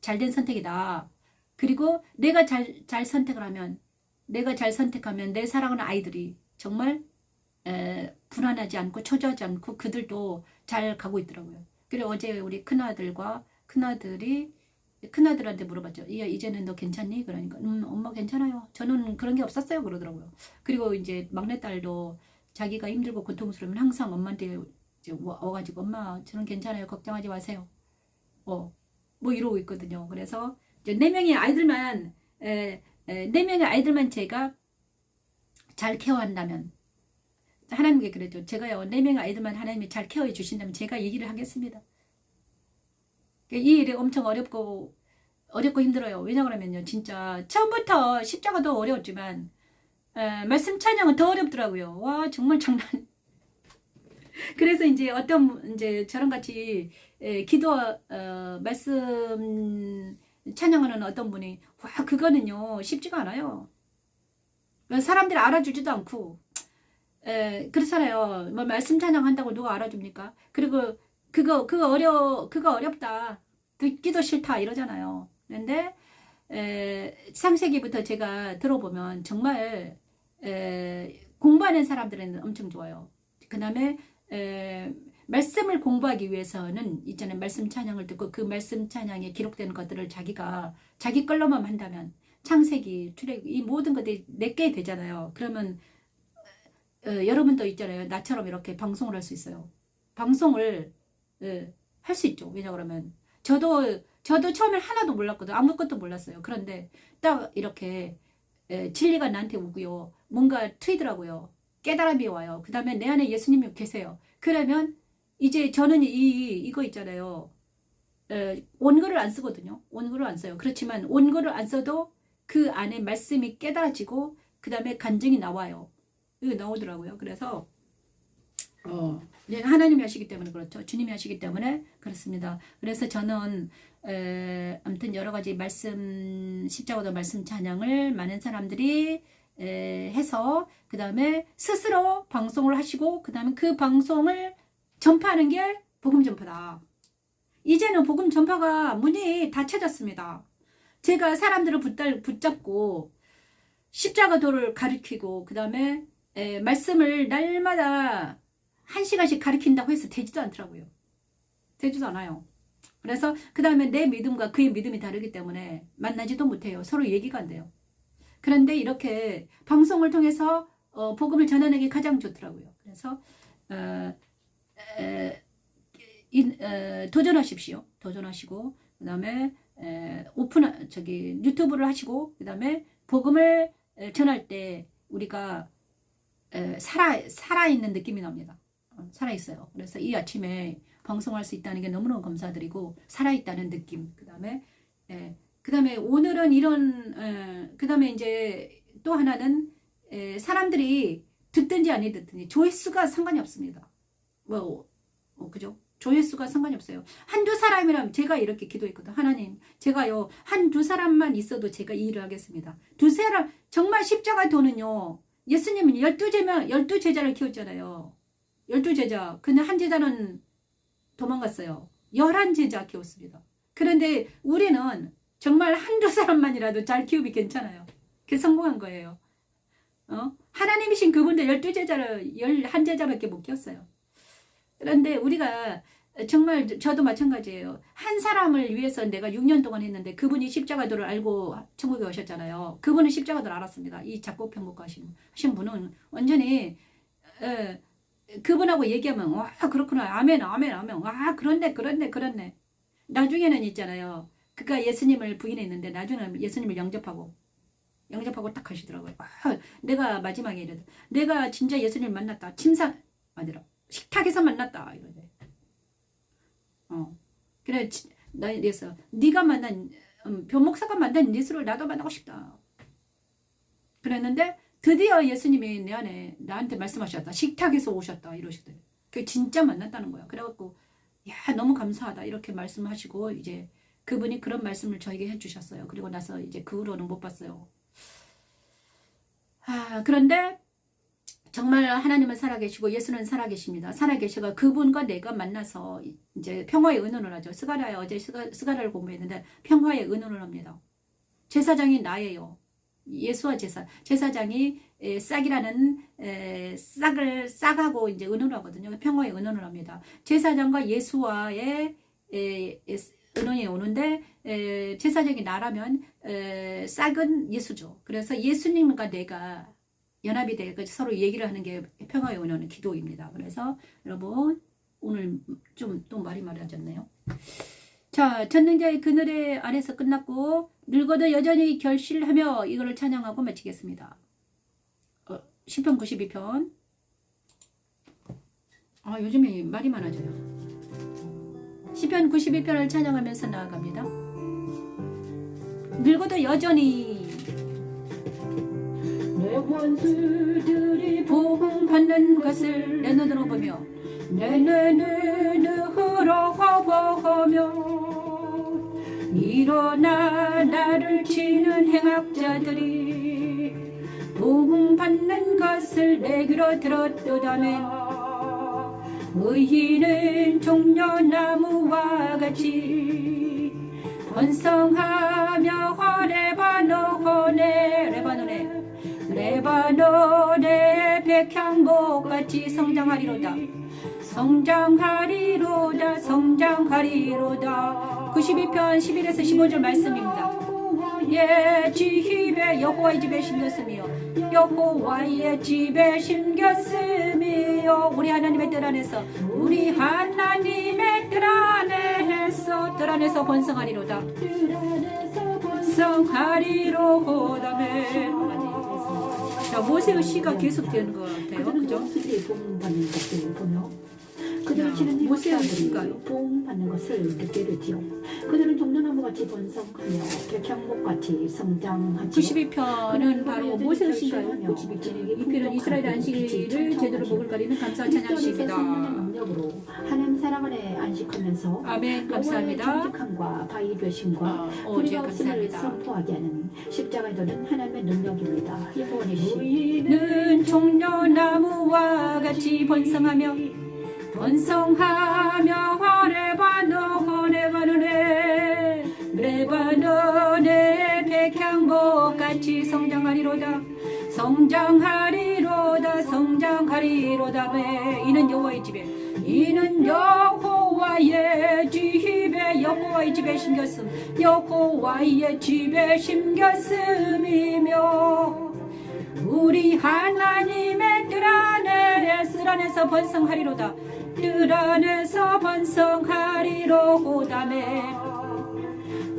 잘된 선택이다. 그리고 내가 잘 선택하면 내 사랑하는 아이들이 정말 불안하지 않고 초조하지 않고 그들도 잘 가고 있더라고요. 그리고 어제 우리 큰아들한테 물어봤죠. 이제는 너 괜찮니? 그러니까 엄마 괜찮아요. 저는 그런 게 없었어요. 그러더라고요. 그리고 이제 막내딸도 자기가 힘들고 고통스러우면 항상 엄마한테 이제 와가지고 엄마 저는 괜찮아요. 걱정하지 마세요. 뭐 이러고 있거든요. 그래서 이제 4명의 아이들만 제가 잘 케어한다면 하나님께 그랬죠. 제가요 4명의 아이들만 하나님이 잘 케어해 주신다면 제가 이 일을 하겠습니다. 이 일이 엄청 어렵고 힘들어요. 왜냐 그러면요. 진짜 처음부터 십자가도 어려웠지만 말씀 찬양은 더 어렵더라고요. 와 정말 장난. 그래서 이제 이제 저랑 같이 기도 말씀 찬양하는 어떤 분이 와 그거는요 쉽지가 않아요. 사람들이 알아주지도 않고 그렇잖아요. 뭐 말씀 찬양한다고 누가 알아줍니까? 그리고 그거 어렵다. 듣기도 싫다 이러잖아요. 그런데 창세기부터 제가 들어보면 정말 공부하는 사람들은 엄청 좋아요. 그 다음에 말씀을 공부하기 위해서는 있잖아요. 말씀 찬양을 듣고 그 말씀 찬양에 기록된 것들을 자기 걸로만 한다면 창세기, 출애굽 이 모든 것들이 내게 되잖아요. 그러면 여러분도 있잖아요. 나처럼 이렇게 방송을 할 수 있어요. 방송을 할 수 있죠. 왜냐 그러면 저도 처음에 하나도 몰랐거든요. 아무것도 몰랐어요. 그런데 딱 이렇게 진리가 나한테 오고요. 뭔가 트이더라고요. 깨달음이 와요. 그 다음에 내 안에 예수님이 계세요. 그러면 이제 저는 이거 있잖아요. 원고를 안 쓰거든요. 원고를 안 써요. 그렇지만 원고를 안 써도 그 안에 말씀이 깨달아지고 그 다음에 간증이 나와요. 이거 나오더라고요. 그래서 하나님이 하시기 때문에 그렇죠. 주님이 하시기 때문에 그렇습니다. 그래서 저는 아무튼 여러 가지 말씀 십자가도 말씀 찬양을 많은 사람들이 해서 그 다음에 스스로 방송을 하시고 그 다음에 그 방송을 전파하는 게 복음 전파다. 이제는 복음 전파가 문이 닫혀졌습니다. 제가 사람들을 붙잡고 십자가도를 가르치고 그 다음에 말씀을 날마다 1시간씩 가르친다고 해서 되지도 않더라고요. 되지도 않아요. 그래서 그 다음에 내 믿음과 그의 믿음이 다르기 때문에 만나지도 못해요. 서로 얘기가 안 돼요. 그런데 이렇게 방송을 통해서 복음을 전하는 게 가장 좋더라고요. 그래서 도전하십시오. 도전하시고 그 다음에 유튜브를 하시고 그 다음에 복음을 전할 때 우리가 살아있는 느낌이 납니다. 살아있어요. 그래서 이 아침에 방송할 수 있다는 게 너무너무 감사드리고 살아있다는 느낌. 그 다음에 오늘은 이런 그 다음에 이제 또 하나는 사람들이 듣든지 안 듣든지 조회수가 상관이 없습니다. 그죠? 조회수가 상관이 없어요. 한두 사람이라면 제가 이렇게 기도했거든. 하나님, 제가요, 한두 사람만 있어도 제가 이 일을 하겠습니다. 두 사람, 정말 십자가 도는요, 예수님은 12제자를 키웠잖아요. 12제자. 근데 한 제자는 도망갔어요. 11제자 키웠습니다. 그런데 우리는 정말 한두 사람만이라도 잘 키우면 괜찮아요. 그게 성공한 거예요. 하나님이신 그분들 12제자를 11제자밖에 못 키웠어요. 그런데 우리가 정말 저도 마찬가지예요. 한 사람을 위해서 내가 6년 동안 했는데 그분이 십자가도를 알고 천국에 오셨잖아요. 그분은 십자가도를 알았습니다. 이 작곡 편곡가 하신 분은 완전히 그분하고 얘기하면 와 그렇구나 아멘 아멘 아멘 와 그렇네 나중에는 있잖아요. 그가 예수님을 부인했는데 나중에는 예수님을 영접하고 딱 하시더라고요. 내가 마지막에 이러다 내가 진짜 예수님을 만났다. 아니라 식탁에서 만났다 이러네. 그래서 네가 만난 변목사가 만난 예수를 나도 만나고 싶다. 그랬는데 드디어 예수님이 내 안에 나한테 말씀하셨다. 식탁에서 오셨다 이러시더래요. 그게 진짜 만났다는 거야. 그래갖고 야 너무 감사하다 이렇게 말씀하시고 이제 그분이 그런 말씀을 저에게 해주셨어요. 그리고 나서 이제 그 후로는 못 봤어요. 그런데 정말 하나님은 살아계시고 예수는 살아계십니다. 살아계시고 그분과 내가 만나서 이제 평화의 의논을 하죠. 어제 스가랴를 공부했는데 평화의 의논을 합니다. 제사장이 나예요. 예수와 제사장이 싹하고 이제 의논을 하거든요. 평화의 의논을 합니다. 제사장과 예수와의 의논이 오는데 제사장이 나라면 싹은 예수죠. 그래서 예수님과 내가 연합이 되고 서로 얘기를 하는 게 평화의 의논은 기도입니다. 그래서 여러분 오늘 좀 또 말이 많아졌네요. 자, 전능자의 그늘에 안에서 끝났고 늙어도 여전히 결실하며 이거를 찬양하고 마치겠습니다. 시편 92편. 요즘에 말이 많아져요. 시편 92편을 찬양하면서 나아갑니다. 늙어도 여전히 내 원수들이 보응받는 것을 내 눈으로 보며 내 눈으로 보며 일어나 나를 치는 행악자들이 보응받는 것을 내 귀로 들었도다며 의인은 종려나무와 같이 번성하며 레바논의 백향목같이 성장하리로다. 92편 11에서 15절 말씀입니다. 여호와의 집에 심겼으며 여호와의 집에 심겼으며 우리 하나님의 뜰 안에서 뜰 안에서 번성하리로다. 자, 모세의 시가 계속되는 것 같아요. 그죠? 모세의 보응받는 것을 보며 그들을 치는 모세들이 보응받는 것을 듣게 되지요. 그들은 종려나무같이 번성하며 백향목같이 성장하지요. 92편은 바로 모세의 시가요. 92편은 이스라엘 안식일을 제대로 목을 가리는 감사 찬양시입니다. 능력으로 하나님 사랑 안에 안식하면서 아멘. 감사합니다. 정직함과 바위 벼심과 불의가 없음을 선포하게 하는 십자가에 도는 하나님의 능력입니다. 여호와의 시 는 종려나무와 같이 번성하며 레바논의 백향목같이 성장하리로다. 이는 여호와의 여호와의 집에 심겼음 여호와의 집에 심겼음이며 우리 하나님의 뜰 안에서 번성하리로다. 뜰 안에서 번성하리로다매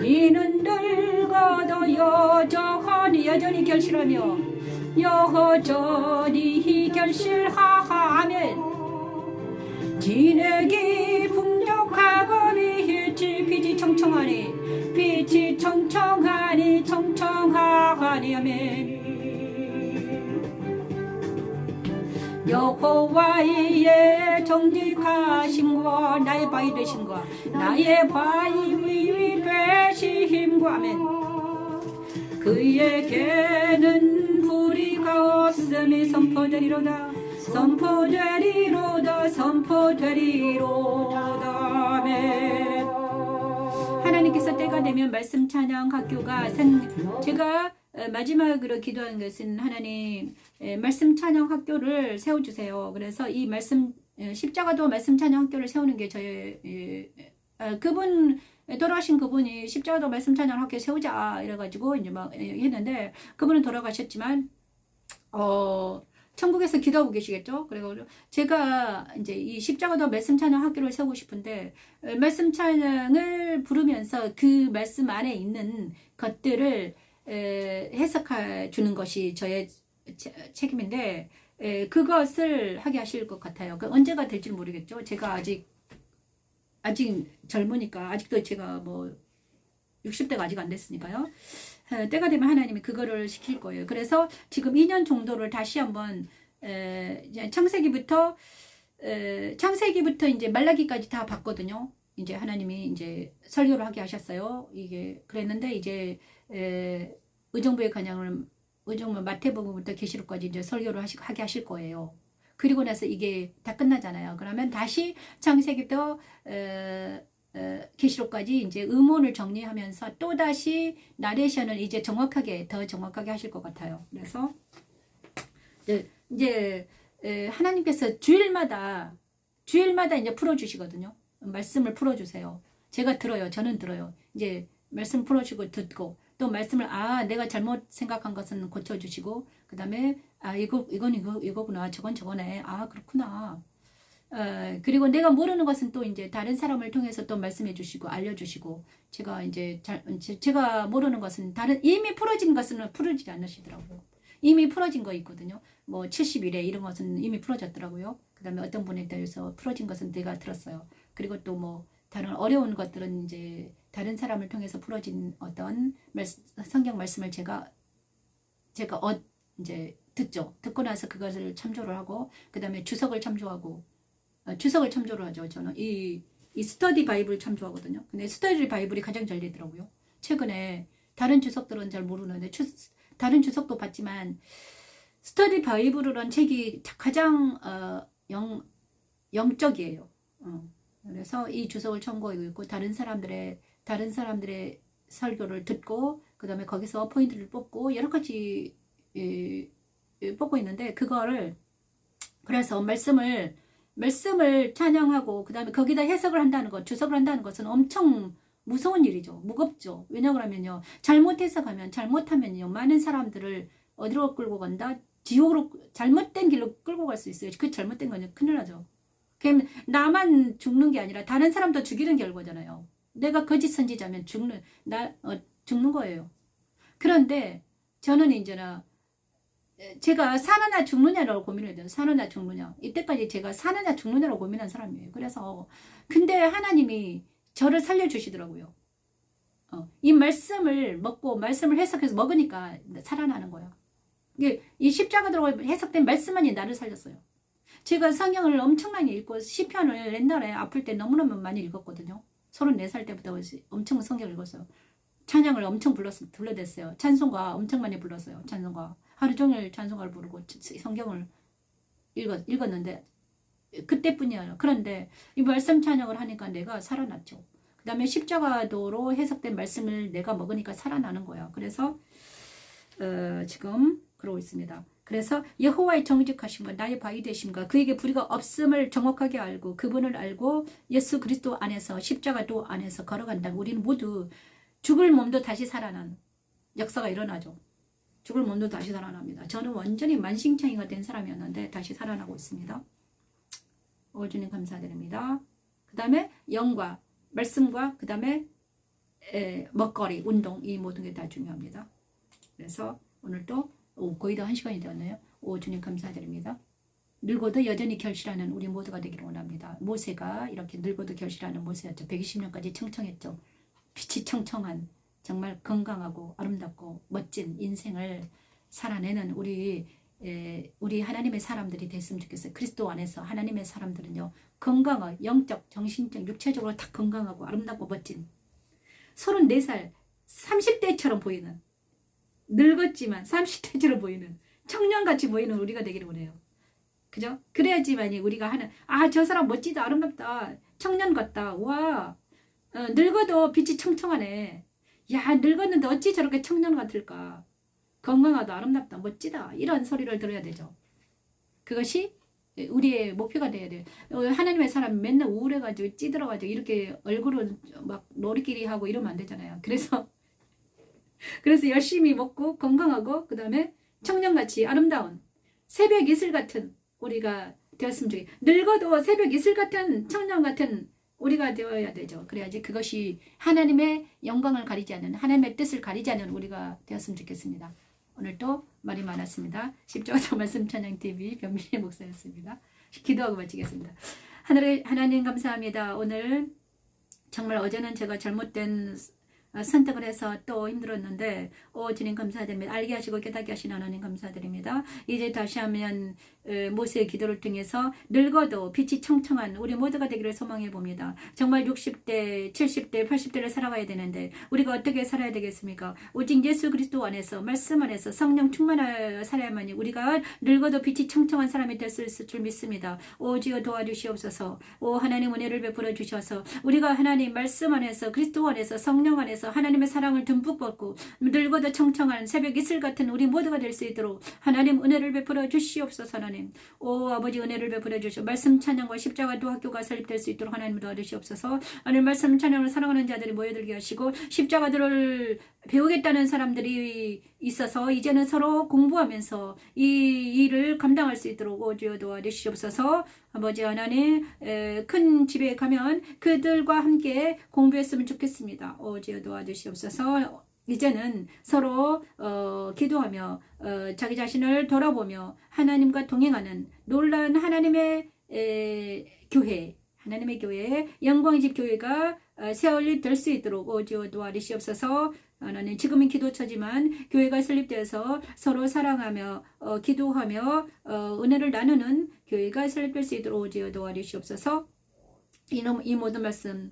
이는 늙어도 여전히 결실하며 여전히 결실하면 진액이 풍족하고 빛이 청청하니 아멘. 여호와의 정직하심과 나의 바위 되심과 나의 바위 되심과 아멘. 그에게는 불의가 없음이 선포되리로다. 아멘. 하나님께서 때가 되면 말씀 찬양 학교가 제가 마지막으로 기도한 것은 하나님 말씀 찬양 학교를 세워주세요. 그래서 이 말씀 십자가도 말씀 찬양 학교를 세우는 게 저의 그분 돌아가신 그분이 십자가도 말씀 찬양 학교 세우자 이래가지고 이제 막 했는데 그분은 돌아가셨지만 천국에서 기도하고 계시겠죠. 그리고 제가 이제 이 십자가도 말씀 찬양 학교를 세우고 싶은데 말씀 찬양을 부르면서 그 말씀 안에 있는 것들을 해석해 주는 것이 저의 책임인데 그것을 하게 하실 것 같아요. 그 언제가 될지 모르겠죠. 제가 아직 젊으니까 아직도 제가 뭐 60대가 아직 안 됐으니까요. 때가 되면 하나님이 그거를 시킬 거예요. 그래서 지금 2년 정도를 다시 한번 창세기부터 이제 말라기까지 다 봤거든요. 이제 하나님이 이제 설교를 하게 하셨어요. 이게 그랬는데 이제 의정부의 관양을 의정부 마태복음부터 계시록까지 이제 설교를 하게 하실 거예요. 그리고 나서 이게 다 끝나잖아요. 그러면 다시 창세기부터 계시록까지 이제 의문을 정리하면서 또 다시 나레이션을 이제 더 정확하게 하실 것 같아요. 그래서 이제 하나님께서 주일마다 이제 풀어주시거든요. 말씀을 풀어주세요. 제가 들어요. 저는 들어요. 이제 말씀 풀어주고 듣고 또 말씀을 내가 잘못 생각한 것은 고쳐주시고 그 다음에 이거구나 저거네 그렇구나. 그리고 내가 모르는 것은 또 이제 다른 사람을 통해서 또 말씀해 주시고 알려주시고 제가 제가 모르는 것은 이미 풀어진 것은 풀어지지 않으시더라고요. 이미 풀어진 거 있거든요. 뭐 70일에 이런 것은 이미 풀어졌더라고요. 그 다음에 어떤 분에 대해서 풀어진 것은 내가 들었어요. 그리고 또 뭐 다른 어려운 것들은 이제 다른 사람을 통해서 풀어진 어떤 성경 말씀을 제가 이제 듣죠. 듣고 나서 그것을 참조를 하고 그 다음에 주석을 참조를 하죠. 저는 이 스터디 바이블 참조하거든요. 근데 스터디 바이블이 가장 잘 되더라고요. 최근에 다른 주석들은 잘 모르는데 다른 주석도 봤지만 스터디 바이블이라는 책이 가장 영적이에요. 그래서 이 주석을 참고하고 있고 다른 사람들의 설교를 듣고 그 다음에 거기서 포인트를 뽑고 여러 가지 뽑고 있는데 그거를 그래서 말씀을 찬양하고 그 다음에 거기다 해석을 한다는 것, 주석을 한다는 것은 엄청 무서운 일이죠. 무겁죠. 왜냐하면요. 잘못하면요. 많은 사람들을 어디로 끌고 간다? 지옥으로 잘못된 길로 끌고 갈 수 있어요. 그 잘못된 거는 큰일 나죠. 그럼 나만 죽는 게 아니라 다른 사람도 죽이는 결과잖아요. 내가 거짓 선지자면 죽는 거예요. 그런데 저는 이제나 제가 사느냐 죽느냐라고 고민을 해요. 사느냐 죽느냐. 이때까지 제가 사느냐 죽느냐라고 고민한 사람이에요. 그래서 근데 하나님이 저를 살려주시더라고요. 이 말씀을 먹고 말씀을 해석해서 먹으니까 살아나는 거야. 이 십자가로 해석된 말씀만이 나를 살렸어요. 제가 성경을 엄청나게 읽고 시편을 옛날에 아플 때 너무너무 많이 읽었거든요. 34살 때부터 엄청 성경을 읽었어요. 찬양을 엄청 불러댔어요. 찬송가 엄청 많이 불렀어요. 찬송가. 하루 종일 찬송가를 부르고 성경을 읽었는데 그때뿐이에요. 그런데 이 말씀 찬양을 하니까 내가 살아났죠. 그 다음에 십자가도로 해석된 말씀을 내가 먹으니까 살아나는 거야. 그래서 지금 그러고 있습니다. 그래서 여호와의 정직하심과 나의 바위 되심과 그에게 불의가 없음을 정확하게 알고 그분을 알고 예수 그리스도 안에서 십자가도 안에서 걸어간다면 우리는 모두 죽을 몸도 다시 살아난 역사가 일어나죠. 죽을 몸도 다시 살아납니다. 저는 완전히 만신창이가 된 사람이었는데 다시 살아나고 있습니다. 주님 감사드립니다. 그 다음에 영과 말씀과 그 다음에 먹거리, 운동 이 모든 게 다 중요합니다. 그래서 오늘도 거의 다 1시간이 되었네요. 주님 감사드립니다. 늙어도 여전히 결실하는 우리 모두가 되기를 원합니다. 모세가 이렇게 늙어도 결실하는 모세였죠. 120년까지 청청했죠. 빛이 청청한 정말 건강하고 아름답고 멋진 인생을 살아내는 우리 하나님의 사람들이 됐으면 좋겠어요. 그리스도 안에서 하나님의 사람들은요. 건강한 영적, 정신적, 육체적으로 다 건강하고 아름답고 멋진 34살 30대처럼 보이는 늙었지만 30대처럼 보이는 청년같이 보이는 우리가 되기를 원해요. 그죠? 그래야지만이 우리가 하는 저 사람 멋지다 아름답다 청년 같다 와 늙어도 빛이 청청하네 야 늙었는데 어찌 저렇게 청년 같을까 건강하다 아름답다 멋지다 이런 소리를 들어야 되죠. 그것이 우리의 목표가 돼야 돼요. 하나님의 사람이 맨날 우울해가지고 찌들어가지고 이렇게 얼굴을 막 놀이끼리 하고 이러면 안 되잖아요. 그래서 열심히 먹고 건강하고 그 다음에 청년같이 아름다운 새벽 이슬 같은 우리가 되었으면 좋겠어요. 늙어도 새벽 이슬 같은 청년 같은 우리가 되어야 되죠. 그래야지 그것이 하나님의 영광을 가리지 않는 하나님의 뜻을 가리지 않는 우리가 되었으면 좋겠습니다. 오늘도 말이 많았습니다. 십자가 말씀 찬양TV 변민의 목사였습니다. 기도하고 마치겠습니다. 하나님 감사합니다. 오늘 정말 어제는 제가 잘못된 선택을 해서 또 힘들었는데 주님 감사드립니다. 알게 하시고 깨닫게 하신 하나님 감사드립니다. 이제 다시 하면 모세의 기도를 통해서 늙어도 빛이 청청한 우리 모두가 되기를 소망해 봅니다. 정말 60대, 70대, 80대를 살아가야 되는데 우리가 어떻게 살아야 되겠습니까? 오직 예수 그리스도 안에서 말씀 안에서 성령 충만하여 살아야만이 우리가 늙어도 빛이 청청한 사람이 될 수 있을 줄 믿습니다. 주여 도와주시옵소서. 하나님 은혜를 베풀어 주셔서 우리가 하나님 말씀 안에서 그리스도 안에서 성령 안에서 하나님의 사랑을 듬뿍 받고 늙어도 청청한 새벽 이슬 같은 우리 모두가 될 수 있도록 하나님 은혜를 베풀어 주시옵소서. 하나님 아버지 은혜를 베풀어 주시오. 말씀 찬양과 십자가도 학교가 설립될 수 있도록 하나님 도와주시옵소서. 하나님 말씀 찬양을 사랑하는 자들이 모여들게 하시고 십자가들을 배우겠다는 사람들이 있어서 이제는 서로 공부하면서 이 일을 감당할 수 있도록 주여 도와주시옵소서. 아버지 하나님 큰 집에 가면 그들과 함께 공부했으면 좋겠습니다. 주여 도와주시옵소서. 이제는 서로 기도하며 자기 자신을 돌아보며 하나님과 동행하는 놀라운 하나님의 교회 하나님의 교회 영광의 집 교회가 세월이 될 수 있도록 주여 도와주시옵소서. 하나님 지금은 기도처지만 교회가 설립되어서 서로 사랑하며 기도하며 은혜를 나누는 교회가 설립될 수 있도록 주여 도와주시옵소서. 이 모든 말씀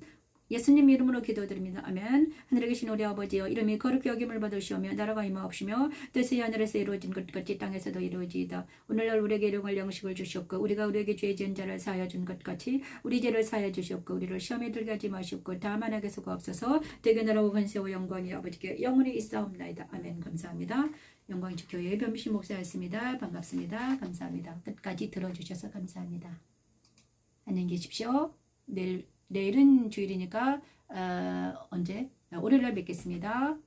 예수님 이름으로 기도드립니다. 아멘. 하늘에 계신 우리 아버지여 이름이 거룩히 여김을 받으시오며 나라가 임하옵시며 뜻이 하늘에서 이루어진 것 같이 땅에서도 이루어지이다. 오늘날 우리에게 일용할 양식을 주시옵고 우리가 우리에게 죄 지은 자를 사하여 준 것 같이 우리 죄를 사하여 주시옵고 우리를 시험에 들게 하지 마시옵고 다만 악에서가 없어서 대개 나라고 권세와 영광이 아버지께 영원히 있사옵나이다. 아멘. 감사합니다. 영광의 교회 변미신 목사였습니다. 반갑습니다. 감사합니다. 끝까지 들어주셔서 감사합니다. 안녕히 계십시오. 내일은 주일이니까 언제? 월요일날 뵙겠습니다.